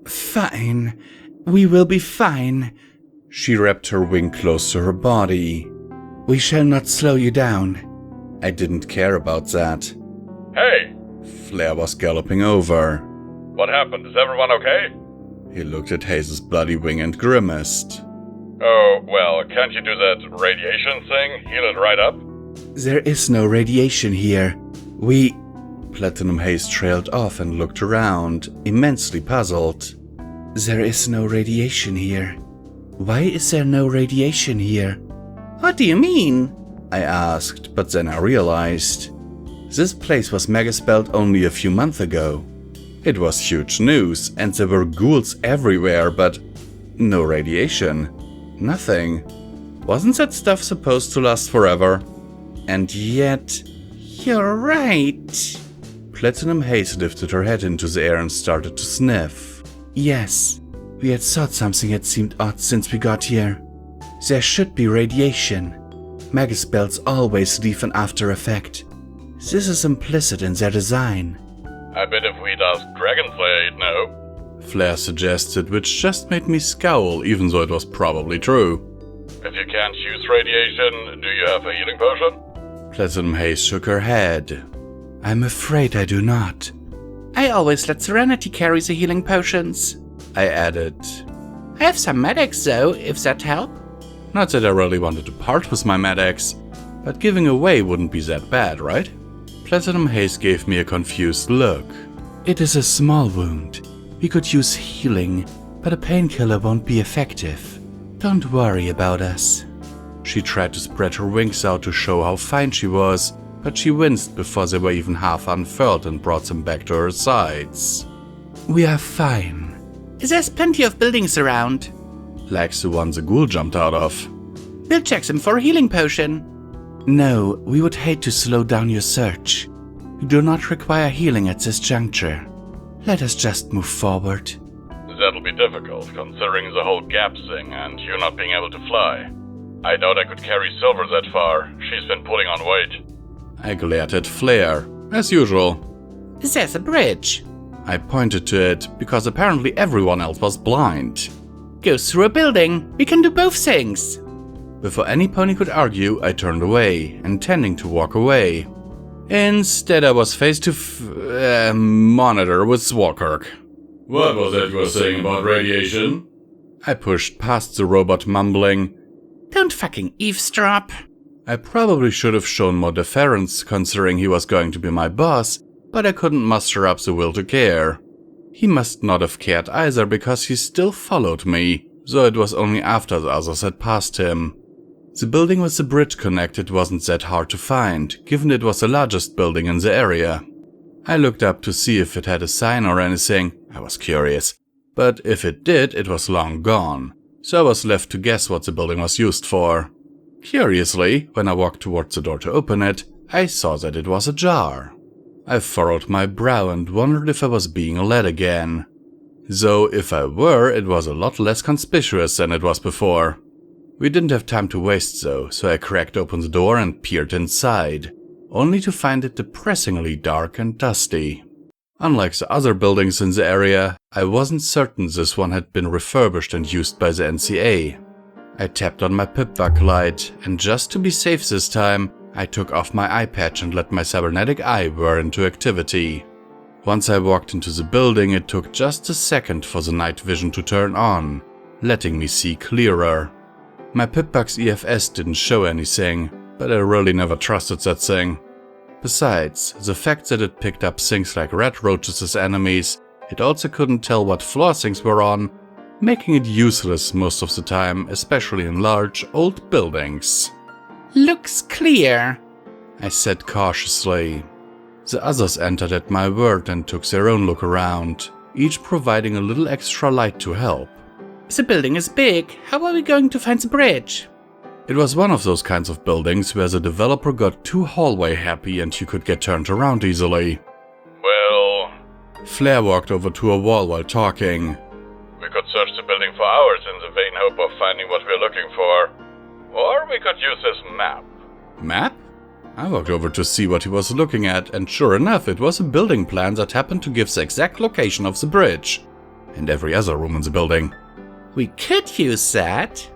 Fine. We will be fine. She wrapped her wing close to her body. We shall not slow you down. I didn't care about that. Hey! Flair was galloping over. What happened? Is everyone okay? He looked at Haze's bloody wing and grimaced. Oh, well, can't you do that radiation thing? Heal it right up? There is no radiation here. Platinum Haze trailed off and looked around, immensely puzzled. There is no radiation here. Why is there no radiation here? What do you mean? I asked, but then I realized. This place was megaspelled only a few months ago. It was huge news, and there were ghouls everywhere, but no radiation. Nothing. Wasn't that stuff supposed to last forever? And yet... You're right. Platinum Haze lifted her head into the air and started to sniff. Yes, we had thought something had seemed odd since we got here. There should be radiation. Mega spells always leave an after effect. This is implicit in their design. I bet if we'd asked Dragonflayer, he'd know. Flare suggested, which just made me scowl, even though it was probably true. If you can't use radiation, do you have a healing potion? Platinum Haze shook her head. I'm afraid I do not. I always let Serenity carry the healing potions. I added. I have some medics though, if that help. Not that I really wanted to part with my medics, but giving away wouldn't be that bad, right? Platinum Haze gave me a confused look. It is a small wound. We could use healing, but a painkiller won't be effective. Don't worry about us. She tried to spread her wings out to show how fine she was, but she winced before they were even half unfurled and brought them back to her sides. We are fine. There's plenty of buildings around. Like the one the ghoul jumped out of. We'll check them for a healing potion. No, we would hate to slow down your search. You do not require healing at this juncture. Let us just move forward. That'll be difficult, considering the whole gap thing and you not being able to fly. I doubt I could carry Silver that far. She's been putting on weight. I glared at Flare, as usual. There's a bridge. I pointed to it, because apparently everyone else was blind. Goes through a building. We can do both things. Before any pony could argue, I turned away, intending to walk away. Instead, I was face to monitor with Swalkirk. What was it you were saying about radiation? I pushed past the robot, mumbling. Don't fucking eavesdrop. I probably should have shown more deference, considering he was going to be my boss, but I couldn't muster up the will to care. He must not have cared either, because he still followed me, though it was only after the others had passed him. The building with the bridge connected wasn't that hard to find, given it was the largest building in the area. I looked up to see if it had a sign or anything. I was curious. But if it did, it was long gone, so I was left to guess what the building was used for. Curiously, when I walked towards the door to open it, I saw that it was ajar. I furrowed my brow and wondered if I was being led again. Though if I were, it was a lot less conspicuous than it was before. We didn't have time to waste though, so I cracked open the door and peered inside, only to find it depressingly dark and dusty. Unlike the other buildings in the area, I wasn't certain this one had been refurbished and used by the NCA. I tapped on my pip-buck light, and just to be safe this time, I took off my eye patch and let my cybernetic eye whir into activity. Once I walked into the building, it took just a second for the night vision to turn on, letting me see clearer. My pip-buck's EFS didn't show anything, but I really never trusted that thing. Besides, the fact that it picked up things like rat roaches as enemies, it also couldn't tell what floor things were on, making it useless most of the time, especially in large, old buildings. Looks clear, I said cautiously. The others entered at my word and took their own look around, each providing a little extra light to help. The building is big. How are we going to find the bridge? It was one of those kinds of buildings where the developer got too hallway happy and you could get turned around easily. Well, Flare walked over to a wall while talking. We could search the building for hours in the vain hope of finding what we're looking for. Or we could use this map. Map? I walked over to see what he was looking at, and sure enough, it was a building plan that happened to give the exact location of the bridge. And every other room in the building. We could use that.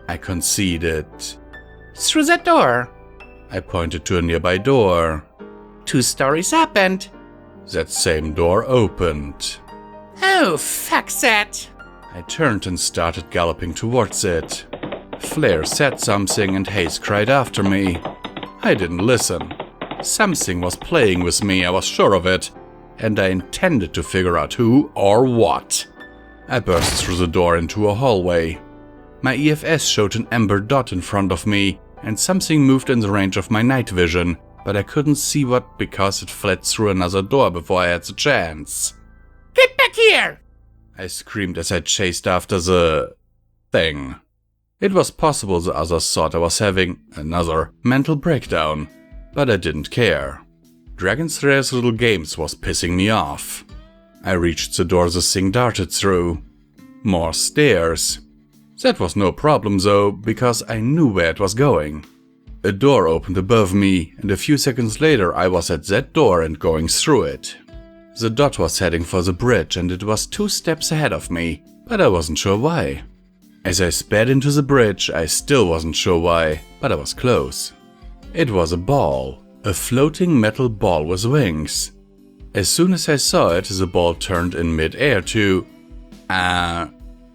I conceded. Through that door. I pointed to a nearby door. 2 stories up and... That same door opened. Oh, fuck that. I turned and started galloping towards it. Flare said something and Haze cried after me. I didn't listen. Something was playing with me, I was sure of it, and I intended to figure out who or what. I burst through the door into a hallway. My EFS showed an ember dot in front of me, and something moved in the range of my night vision, but I couldn't see what because it fled through another door before I had the chance. Get back here! I screamed as I chased after the... thing. It was possible the others thought I was having another mental breakdown, but I didn't care. Dragon's little games was pissing me off. I reached the door the thing darted through. More stairs. That was no problem though, because I knew where it was going. A door opened above me, and a few seconds later I was at that door and going through it. The dot was heading for the bridge and it was 2 steps ahead of me, but I wasn't sure why. As I sped into the bridge, I still wasn't sure why, but I was close. It was a ball, a floating metal ball with wings. As soon as I saw it, the ball turned in mid-air to...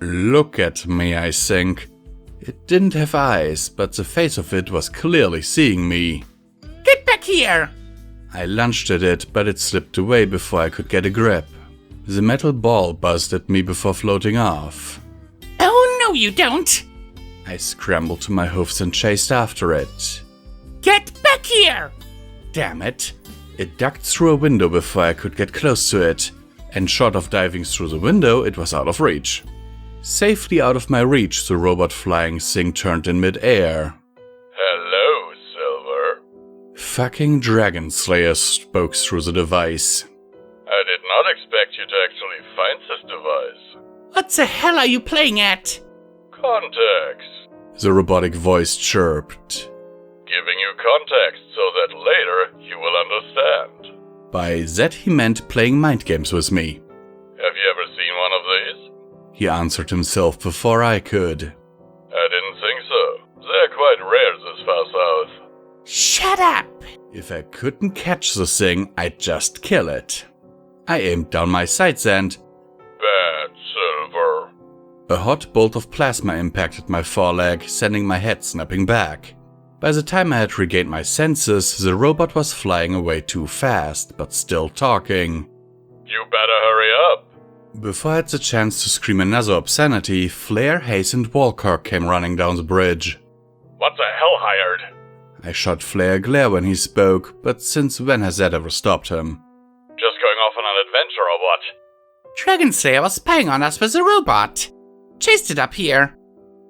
look at me, I think. It didn't have eyes, but the face of it was clearly seeing me. Get back here! I lunged at it, but it slipped away before I could get a grip. The metal ball buzzed at me before floating off. Oh, no you don't! I scrambled to my hoofs and chased after it. Get back here! Damn it. It ducked through a window before I could get close to it, and short of diving through the window, it was out of reach. Safely out of my reach, the robot flying thing turned in mid-air. Hello, Silver. Fucking Dragon Slayer spoke through the device. I did not expect you to actually find this device. What the hell are you playing at? Context. The robotic voice chirped. Giving you context so that later you will understand. By that he meant playing mind games with me. Have you ever seen one of these? He answered himself before I could. I didn't think so. They're quite rare this far south. Shut up! If I couldn't catch the thing, I'd just kill it. I aimed down my sights and... Bad, Silver. A hot bolt of plasma impacted my foreleg, sending my head snapping back. By the time I had regained my senses, the robot was flying away too fast, but still talking. You better hurry up. Before I had the chance to scream another obscenity, Flair, Thiese, and Walkirk came running down the bridge. What the hell, hired? I shot Flair a glare when he spoke, but since when has that ever stopped him? Just going off on an adventure or what? Dragon Slayer was spying on us with a robot. Chased it up here.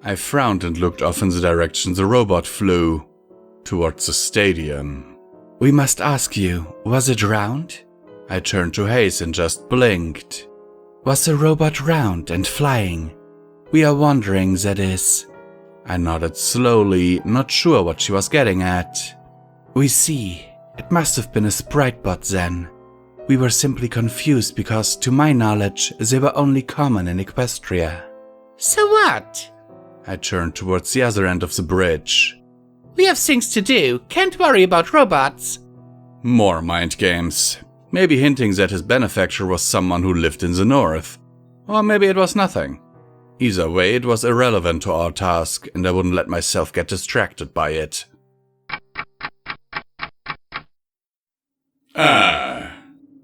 I frowned and looked off in the direction the robot flew. Towards the stadium. We must ask you, was it round? I turned to Thiese and just blinked. Was the robot round and flying? We are wondering, that is. I nodded slowly, not sure what she was getting at. We see. It must have been a sprite bot then. We were simply confused because, to my knowledge, they were only common in Equestria. So what? I turned towards the other end of the bridge. We have things to do. Can't worry about robots. More mind games. Maybe hinting that his benefactor was someone who lived in the north. Or maybe it was nothing. Either way, it was irrelevant to our task, and I wouldn't let myself get distracted by it.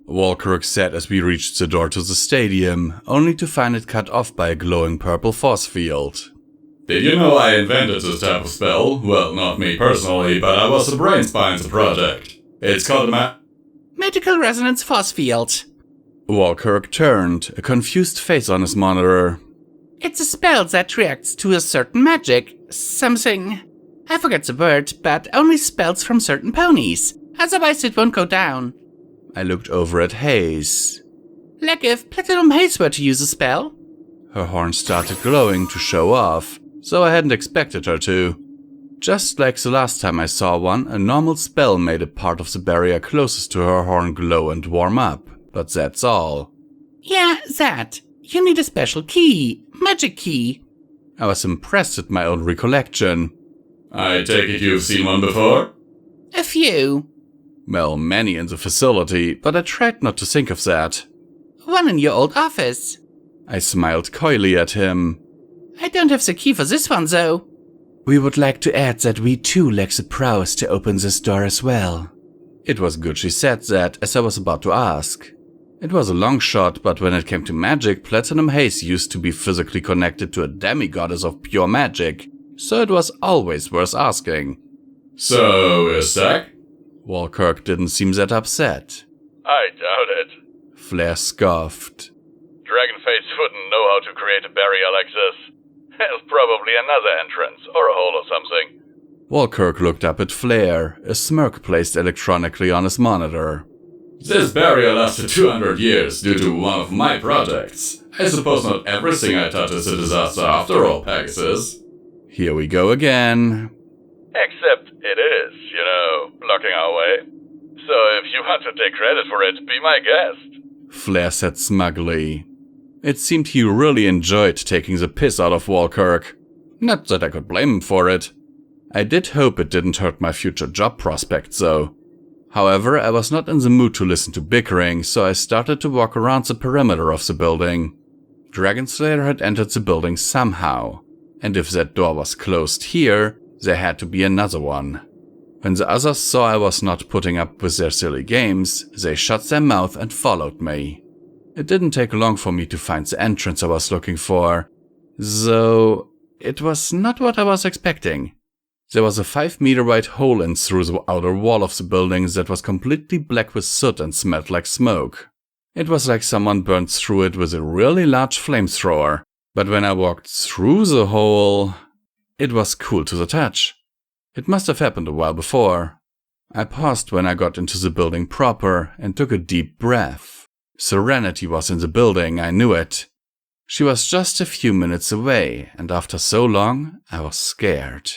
Walkirk said as we reached the door to the stadium, only to find it cut off by a glowing purple force field. Did you know I invented this type of spell? Well, not me personally, but I was the brains behind the project. It's called Magical Resonance Force Field. Walkirk turned, a confused face on his monitor. It's a spell that reacts to a certain magic. Something. I forget the word, but only spells from certain ponies. Otherwise it won't go down. I looked over at Thiese. Like if Platinum Thiese were to use a spell. Her horn started glowing to show off, so I hadn't expected her to. Just like the last time I saw one, a normal spell made a part of the barrier closest to her horn glow and warm up, but that's all. Yeah, that. You need a special key. Magic key. I was impressed at my own recollection. I take it you've seen one before? A few. Well, many in the facility, but I tried not to think of that. One in your old office. I smiled coyly at him. I don't have the key for this one, though. We would like to add that we too lack the prowess to open this door as well. It was good she said that, as I was about to ask. It was a long shot, but when it came to magic, Platinum Thiese used to be physically connected to a demigoddess of pure magic, so it was always worth asking. So, we're stuck? Walkirk didn't seem that upset. I doubt it. Flair scoffed. Dragonface wouldn't know how to create a barrier like this. There's probably another entrance, or a hole or something. Walkirk looked up at Flair, a smirk placed electronically on his monitor. This barrier lasted 200 years due to one of my projects. I suppose not everything I touch is a disaster after all, Pegasus. Here we go again. Except It is, blocking our way. So if you want to take credit for it, be my guest. Flair said smugly. It seemed he really enjoyed taking the piss out of Walkirk. Not that I could blame him for it. I did hope it didn't hurt my future job prospects, though. However, I was not in the mood to listen to bickering, so I started to walk around the perimeter of the building. Dragonslayer had entered the building somehow, and if that door was closed here, there had to be another one. When the others saw I was not putting up with their silly games, they shut their mouth and followed me. It didn't take long for me to find the entrance I was looking for, though it was not what I was expecting. There was a 5-meter wide hole in through the outer wall of the building that was completely black with soot and smelled like smoke. It was like someone burned through it with a really large flamethrower, but when I walked through the hole, it was cool to the touch. It must have happened a while before. I paused when I got into the building proper and took a deep breath. Serenity was in the building, I knew it. She was just a few minutes away, and after so long, I was scared.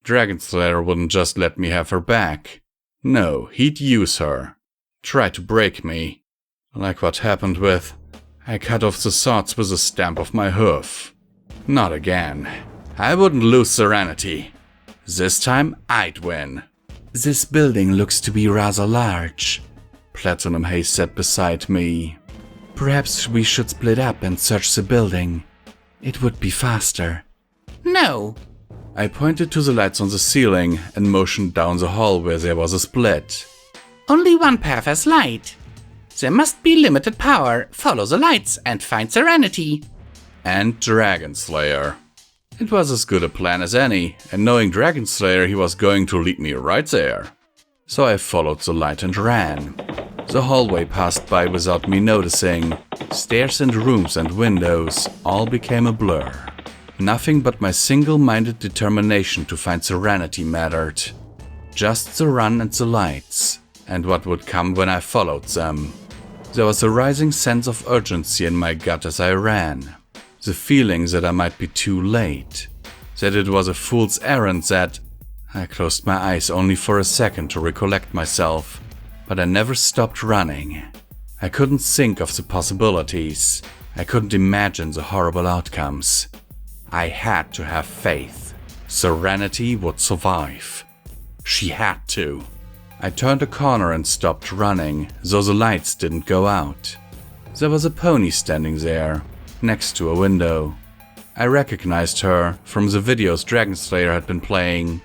Dragonslayer wouldn't just let me have her back. No, he'd use her. Try to break me. Like what happened with... I cut off the swords with a stamp of my hoof. Not again. I wouldn't lose Serenity. This time, I'd win. This building looks to be rather large, Platinum Haze said beside me. Perhaps we should split up and search the building. It would be faster. No. I pointed to the lights on the ceiling and motioned down the hall where there was a split. Only one path has light. There must be limited power. Follow the lights and find Serenity. And Dragonslayer. It was as good a plan as any, and knowing Dragonslayer, he was going to lead me right there. So I followed the light and ran. The hallway passed by without me noticing. Stairs and rooms and windows all became a blur. Nothing but my single-minded determination to find Serenity mattered. Just the run and the lights, and what would come when I followed them. There was a rising sense of urgency in my gut as I ran. The feeling that I might be too late. That it was a fool's errand that... I closed my eyes only for a second to recollect myself, but I never stopped running. I couldn't think of the possibilities. I couldn't imagine the horrible outcomes. I had to have faith. Serenity would survive. She had to. I turned a corner and stopped running, though the lights didn't go out. There was a pony standing there, next to a window. I recognized her from the videos Dragonslayer had been playing.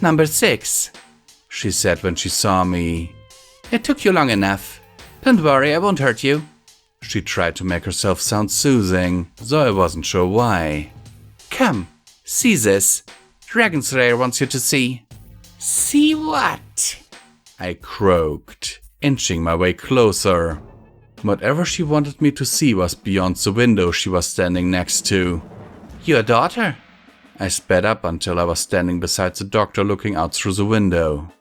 Number 6, she said when she saw me. It took you long enough. Don't worry, I won't hurt you. She tried to make herself sound soothing, though I wasn't sure why. Come, see this. Dragonslayer wants you to see. See what? I croaked, inching my way closer. Whatever she wanted me to see was beyond the window she was standing next to. Your daughter? I sped up until I was standing beside the doctor looking out through the window.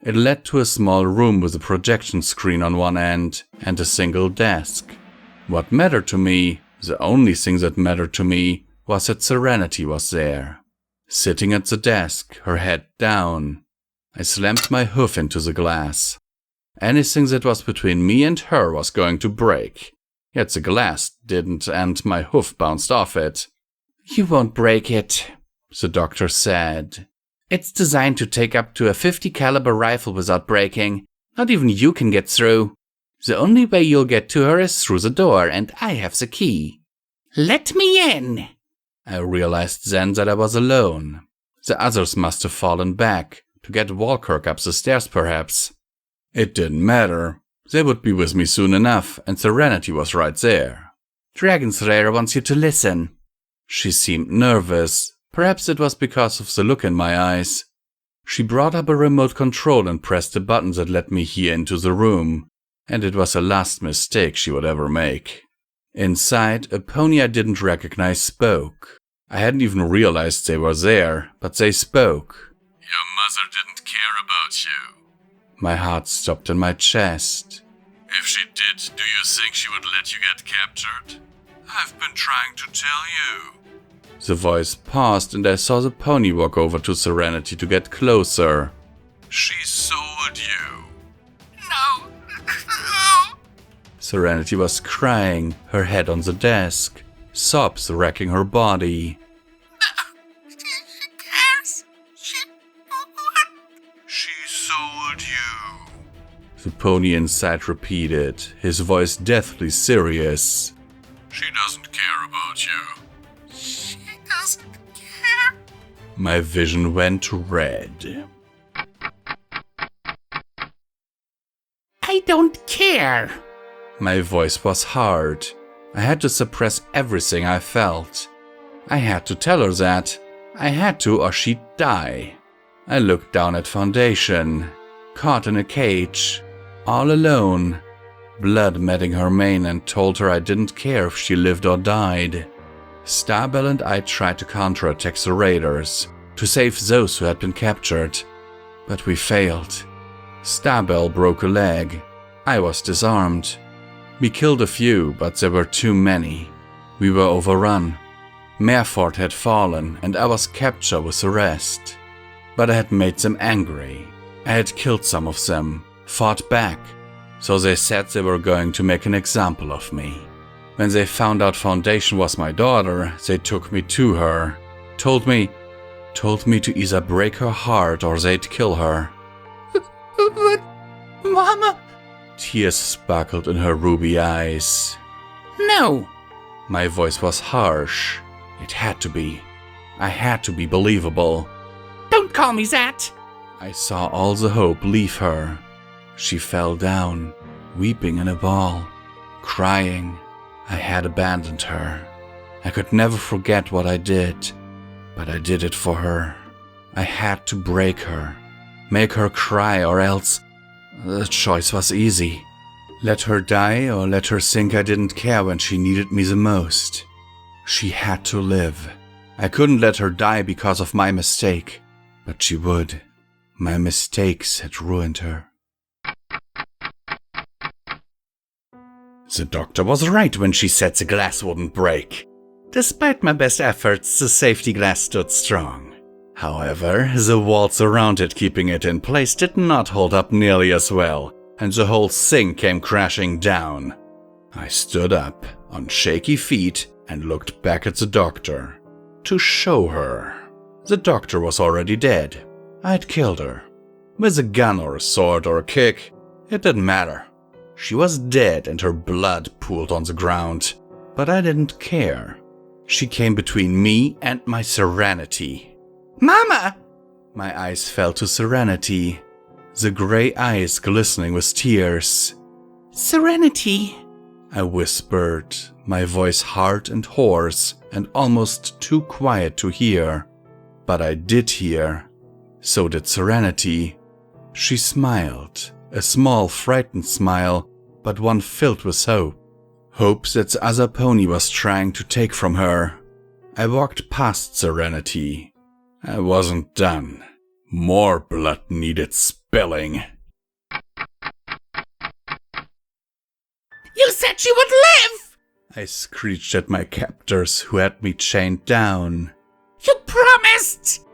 It led to a small room with a projection screen on one end and a single desk. What mattered to me, the only thing that mattered to me, was that Serenity was there. Sitting at the desk, her head down. I slammed my hoof into the glass. Anything that was between me and her was going to break. Yet the glass didn't, and my hoof bounced off it. You won't break it, the doctor said. It's designed to take up to a 50 caliber rifle without breaking. Not even you can get through. The only way you'll get to her is through the door, and I have the key. Let me in! I realized then that I was alone. The others must have fallen back, to get Walkirk up the stairs perhaps. It didn't matter. They would be with me soon enough, and Serenity was right there. Dragonslayer wants you to listen. She seemed nervous. Perhaps it was because of the look in my eyes. She brought up a remote control and pressed the button that led me here into the room, and it was the last mistake she would ever make. Inside, a pony I didn't recognize spoke. I hadn't even realized they were there, but they spoke. Your mother didn't care about you. My heart stopped in my chest. If she did, do you think she would let you get captured? I've been trying to tell you. The voice paused and I saw the pony walk over to Serenity to get closer. She sold you. No. Serenity was crying, her head on the desk, sobs wracking her body. She cares. She sold you. The pony inside repeated, his voice deathly serious. She doesn't care about you. She doesn't care. My vision went red. I don't care. My voice was hard. I had to suppress everything I felt. I had to tell her that. I had to or she'd die. I looked down at Foundation, caught in a cage, all alone, blood matting her mane, and told her I didn't care if she lived or died. Starbell and I tried to counterattack the raiders, to save those who had been captured, but we failed. Starbell broke a leg. I was disarmed. We killed a few, but there were too many. We were overrun. Mereford had fallen, and I was captured with the rest. But I had made them angry. I had killed some of them, fought back, so they said they were going to make an example of me. When they found out Foundation was my daughter, they took me to her, told me to either break her heart or they'd kill her. But, Mama... Tears sparkled in her ruby eyes. No. My voice was harsh. It had to be. I had to be believable. Don't call me that. I saw all the hope leave her. She fell down, weeping in a ball, crying. I had abandoned her. I could never forget what I did, but I did it for her. I had to break her, make her cry, or else the choice was easy. Let her die or let her think I didn't care when she needed me the most. She had to live. I couldn't let her die because of my mistake, but she would. My mistakes had ruined her. The doctor was right when she said the glass wouldn't break. Despite my best efforts, the safety glass stood strong. However, the walls around it keeping it in place did not hold up nearly as well, and the whole thing came crashing down. I stood up, on shaky feet, and looked back at the doctor. To show her. The doctor was already dead. I'd killed her. With a gun or a sword or a kick, it didn't matter. She was dead and her blood pooled on the ground, but I didn't care. She came between me and my serenity. Mama! My eyes fell to Serenity, the gray eyes glistening with tears. Serenity, I whispered, my voice hard and hoarse and almost too quiet to hear. But I did hear. So did Serenity. She smiled, a small frightened smile, but one filled with hope. Hope that the other pony was trying to take from her. I walked past Serenity. I wasn't done. More blood needed spilling. you said she would live! I screeched at my captors who had me chained down. You promised!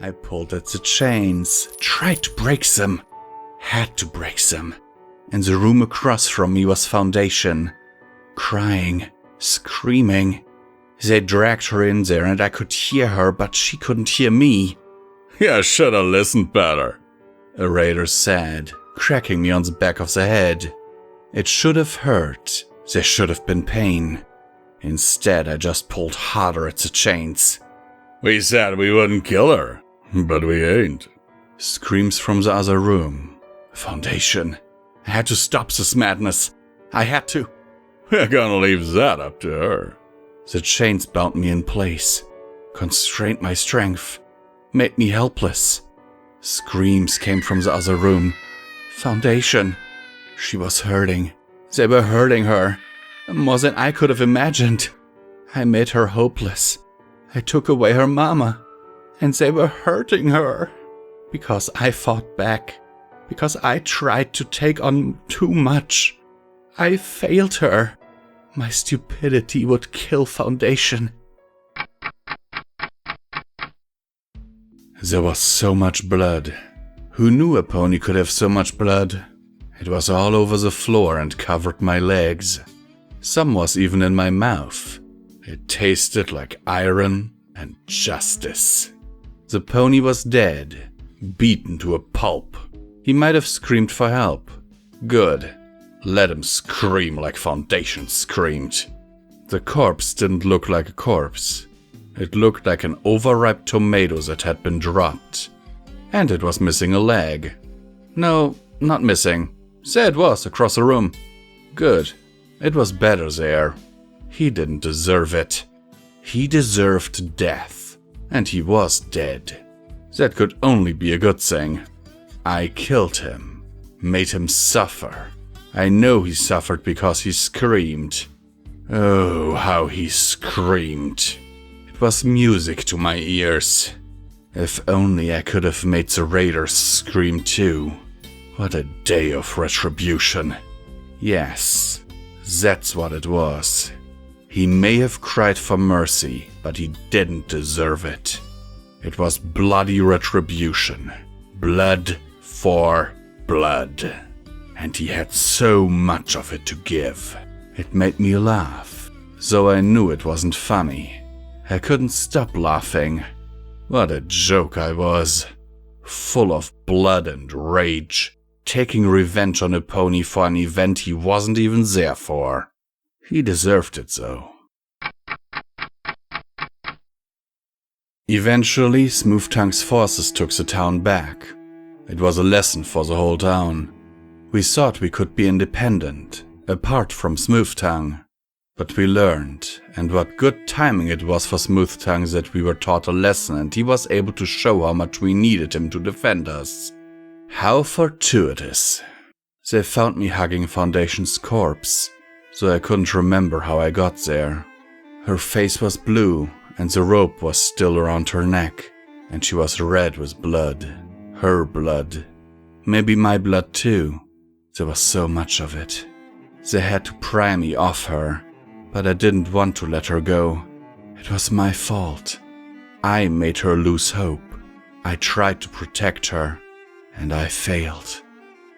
I pulled at the chains, tried to break them, had to break them. In the room across from me was Foundation, crying, screaming. They dragged her in there and I could hear her, but she couldn't hear me. "You should have listened better," a raider said, cracking me on the back of the head. It should have hurt. There should have been pain. Instead, I just pulled harder at the chains. "We said we wouldn't kill her, but we ain't." Screams from the other room. Foundation. I had to stop this madness. I had to. "We're gonna leave that up to her." The chains bound me in place, constrained my strength, made me helpless. Screams came from the other room. Foundation. She was hurting. They were hurting her, more than I could have imagined. I made her hopeless. I took away her mama, and they were hurting her. Because I fought back. Because I tried to take on too much. I failed her. My stupidity would kill Foundation. There was so much blood. Who knew a pony could have so much blood? It was all over the floor and covered my legs. Some was even in my mouth. It tasted like iron and justice. The pony was dead, beaten to a pulp. He might have screamed for help. Good. Let him scream like Foundation screamed. The corpse didn't look like a corpse. It looked like an overripe tomato that had been dropped. And it was missing a leg. No, not missing. There it was, across the room. Good. It was better there. He didn't deserve it. He deserved death. And he was dead. That could only be a good thing. I killed him. Made him suffer. I know he suffered because he screamed. Oh, how he screamed. It was music to my ears. If only I could have made the raiders scream too. What a day of retribution. Yes, that's what it was. He may have cried for mercy, but he didn't deserve it. It was bloody retribution. Blood for blood. And he had so much of it to give. It made me laugh, though I knew it wasn't funny. I couldn't stop laughing. What a joke I was. Full of blood and rage, taking revenge on a pony for an event he wasn't even there for. He deserved it, though. Eventually, Smooth Tongue's forces took the town back. It was a lesson for the whole town. We thought we could be independent, apart from Smooth Tongue. But we learned, and what good timing it was for Smooth Tongue that we were taught a lesson and he was able to show how much we needed him to defend us. How fortuitous. They found me hugging Foundation's corpse, so I couldn't remember how I got there. Her face was blue, and the rope was still around her neck, and she was red with blood. Her blood. Maybe my blood too. There was so much of it. They had to pry me off her, but I didn't want to let her go. It was my fault. I made her lose hope. I tried to protect her, and I failed.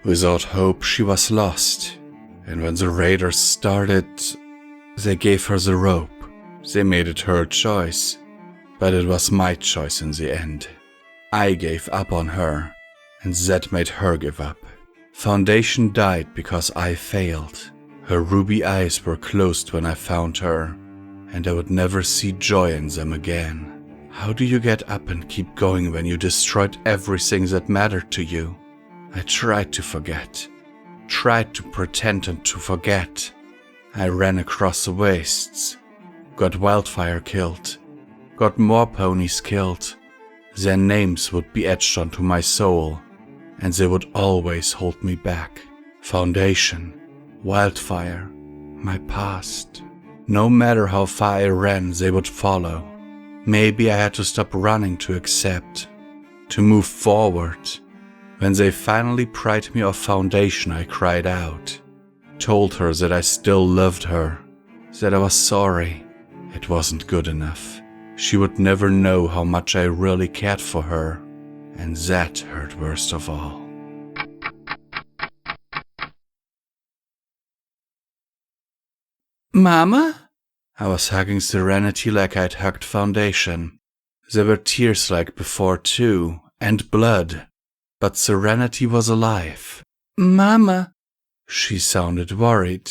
Without hope, she was lost. And when the raiders started, they gave her the rope. They made it her choice, but it was my choice in the end. I gave up on her, and that made her give up. Foundation died because I failed. Her ruby eyes were closed when I found her, and I would never see joy in them again. How do you get up and keep going when you destroyed everything that mattered to you? I tried to forget, tried to pretend and to forget. I ran across the wastes, got Wildfire killed, got more ponies killed. Their names would be etched onto my soul, and they would always hold me back. Foundation, Wildfire, my past. No matter how far I ran, they would follow. Maybe I had to stop running to accept, to move forward. When they finally pried me off Foundation, I cried out, told her that I still loved her, that I was sorry. It wasn't good enough. She would never know how much I really cared for her, and that hurt worst of all. Mama? I was hugging Serenity like I'd hugged Foundation. There were tears like before too, and blood, but Serenity was alive. Mama? She sounded worried.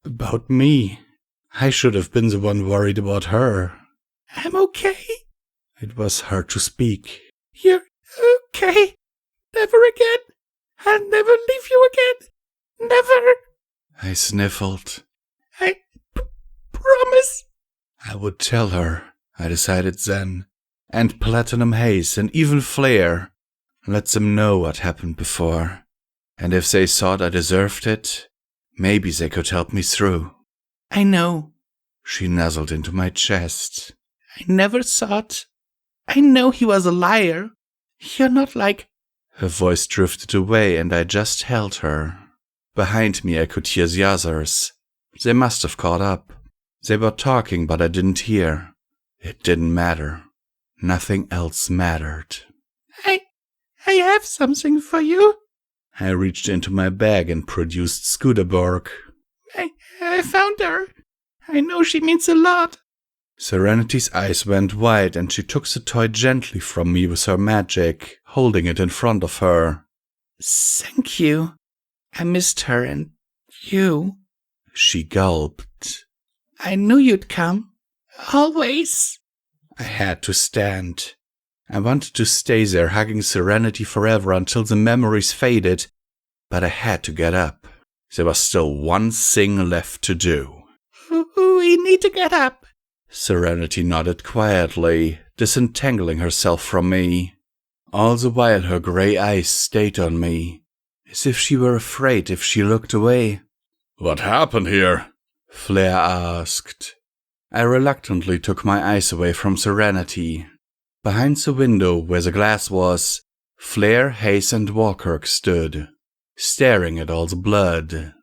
About me. I should have been the one worried about her. I'm okay. It was hard to speak. You're okay. Never again. I'll never leave you again. Never. I sniffled. I promise. I would tell her, I decided then. And Platinum Haze and even Flare. Let them know what happened before. And if they thought I deserved it, maybe they could help me through. I know. She nuzzled into my chest. I never thought. I know he was a liar. You're not like... Her voice drifted away and I just held her. Behind me I could hear the others. They must have caught up. They were talking but I didn't hear. It didn't matter. Nothing else mattered. I have something for you. I reached into my bag and produced Scooterborg. I found her. I know she means a lot. Serenity's eyes went wide and she took the toy gently from me with her magic, holding it in front of her. Thank you. I missed her and you. She gulped. I knew you'd come. Always. I had to stand. I wanted to stay there hugging Serenity forever until the memories faded, but I had to get up. There was still one thing left to do. We need to get up. Serenity nodded quietly, disentangling herself from me. All the while her grey eyes stayed on me, as if she were afraid if she looked away. What happened here? Flair asked. I reluctantly took my eyes away from Serenity. Behind the window where the glass was, Flair, Hayes, and Walkirk stood, staring at all the blood.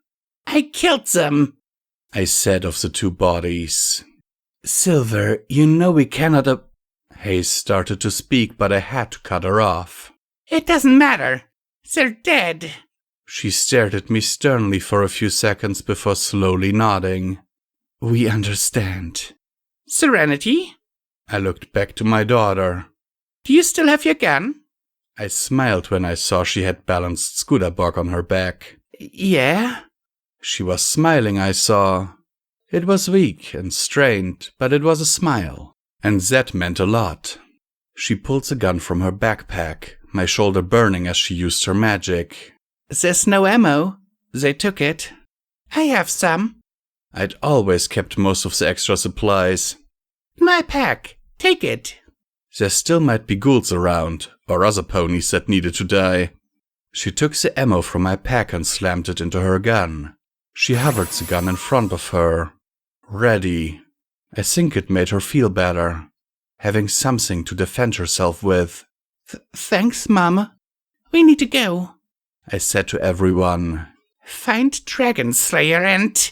I killed them, I said of the two bodies. Silver, you know we cannot Hayes started to speak, but I had to cut her off. It doesn't matter. They're dead. She stared at me sternly for a few seconds before slowly nodding. We understand. Serenity? I looked back to my daughter. Do you still have your gun? I smiled when I saw she had balanced Scooterborg on her back. Yeah? She was smiling, I saw. It was weak and strained, but it was a smile, and that meant a lot. She pulled the gun from her backpack, my shoulder burning as she used her magic. There's no ammo. They took it. I have some. I'd always kept most of the extra supplies. My pack. Take it. There still might be ghouls around, or other ponies that needed to die. She took the ammo from my pack and slammed it into her gun. She hovered the gun in front of her. Ready. I think it made her feel better, having something to defend herself with. Thanks, Mama. We need to go, I said to everyone. Find Dragon Slayer and...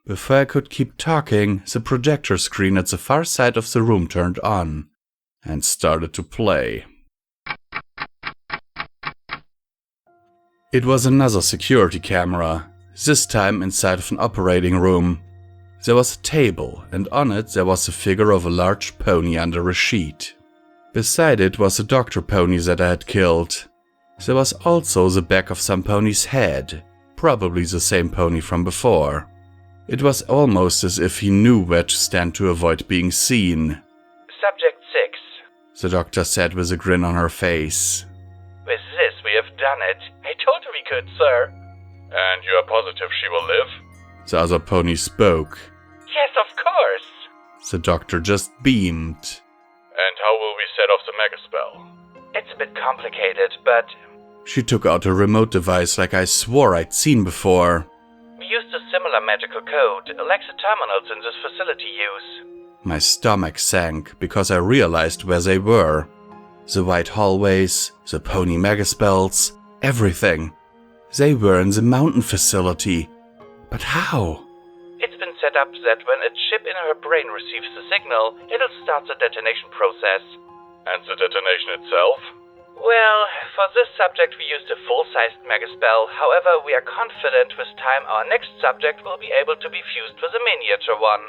Before I could keep talking, the projector screen at the far side of the room turned on and started to play. It was another security camera, this time inside of an operating room. There was a table, and on it there was the figure of a large pony under a sheet. Beside it was a doctor pony that I had killed. There was also the back of some pony's head, probably the same pony from before. It was almost as if he knew where to stand to avoid being seen. Subject 6, the doctor said with a grin on her face. With this we have done it. I told you we could, sir. And you are positive she will live? The other pony spoke. Yes, of course. The doctor just beamed. And how will we set off the megaspell? It's a bit complicated, but... She took out a remote device like I swore I'd seen before. We used a similar magical code, like the terminals in this facility use. My stomach sank because I realized where they were. The white hallways, the pony megaspells, everything. They were in the mountain facility. But how? It's been set up that when a chip in her brain receives the signal, it'll start the detonation process. And the detonation itself? Well, for this subject we used a full-sized megaspell. However, we are confident with time our next subject will be able to be fused with a miniature one.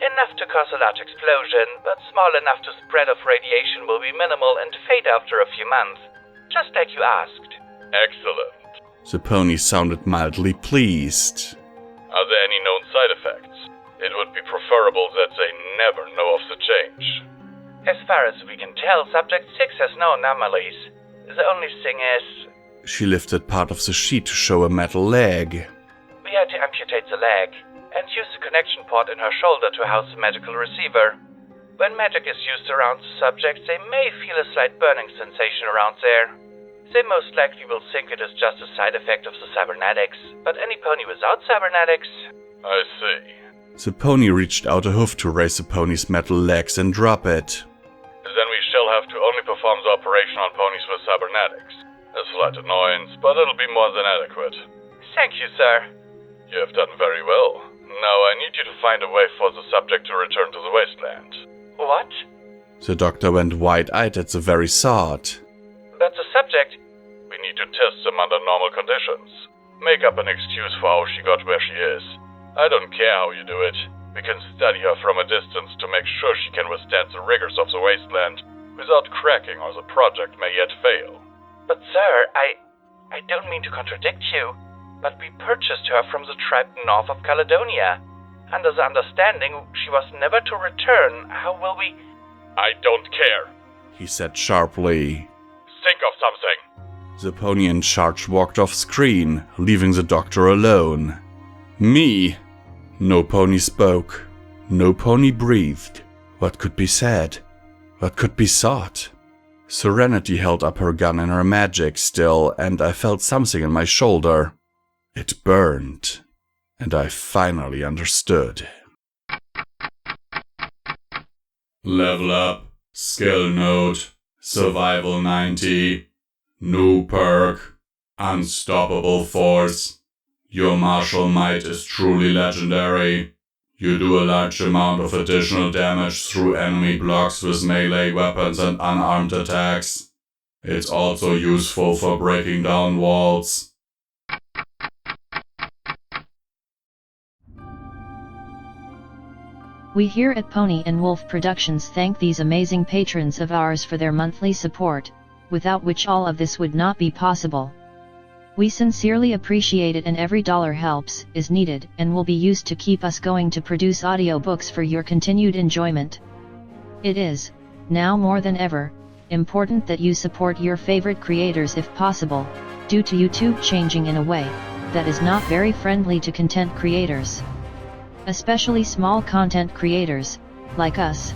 Enough to cause a large explosion, but small enough to spread of radiation will be minimal and fade after a few months. Just like you asked. Excellent. The pony sounded mildly pleased. Are there any known side effects? It would be preferable that they never know of the change. As far as we can tell, Subject 6 has no anomalies. The only thing is... She lifted part of the sheet to show a metal leg. We had to amputate the leg, and use the connection port in her shoulder to house the magical receiver. When magic is used around the subject, they may feel a slight burning sensation around there. They most likely will think it is just a side effect of the cybernetics, but any pony without cybernetics... I see. The pony reached out a hoof to raise the pony's metal legs and drop it. Then we shall have to only perform the operation on ponies with cybernetics. A slight annoyance, but it'll be more than adequate. Thank you, sir. You have done very well. Now I need you to find a way for the subject to return to the wasteland. What? The doctor went wide-eyed at the very thought. But the subject... under normal conditions. Make up an excuse for how she got where she is. I don't care how you do it. We can study her from a distance to make sure she can withstand the rigors of the wasteland without cracking, or the project may yet fail. But sir, I don't mean to contradict you, but we purchased her from the tribe north of Caledonia. Under the understanding she was never to return, how will we... I don't care, he said sharply. Think of something. The pony in charge walked off screen, leaving the doctor alone. Me? No pony spoke. No pony breathed. What could be said? What could be sought? Serenity held up her gun in her magic still, and I felt something in my shoulder. It burned, and I finally understood. Level up, skill note, survival 90, new perk, unstoppable force. Your martial might is truly legendary. You do a large amount of additional damage through enemy blocks with melee weapons and unarmed attacks. It's also useful for breaking down walls. We here at Pony&Wolf Productions thank these amazing patrons of ours for their monthly support, without which all of this would not be possible. We sincerely appreciate it, and every dollar helps, is needed, and will be used to keep us going to produce audiobooks for your continued enjoyment. It is, now more than ever, important that you support your favorite creators if possible, due to YouTube changing in a way that is not very friendly to content creators. Especially small content creators, like us.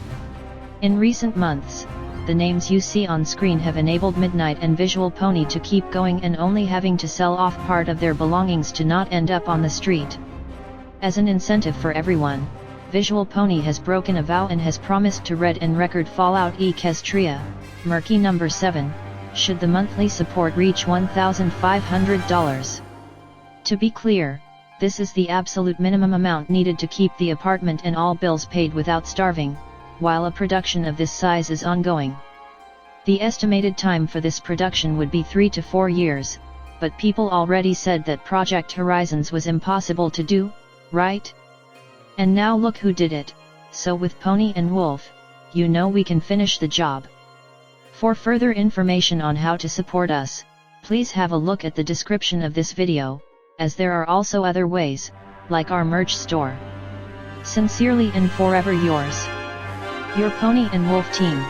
In recent months, the names you see on screen have enabled Midnight and Visual Pony to keep going and only having to sell off part of their belongings to not end up on the street. As an incentive for everyone, Visual Pony has broken a vow and has promised to read and record FalloutEquestria, Murky number 7, should the monthly support reach $1,500. To be clear, this is the absolute minimum amount needed to keep the apartment and all bills paid without starving, while a production of this size is ongoing. The estimated time for this production would be 3 to 4 years, but people already said that Project Horizons was impossible to do, right? And now look who did it, so with Pony&Wolf, you know we can finish the job. For further information on how to support us, please have a look at the description of this video, as there are also other ways, like our merch store. Sincerely and forever yours, your Pony&Wolf team.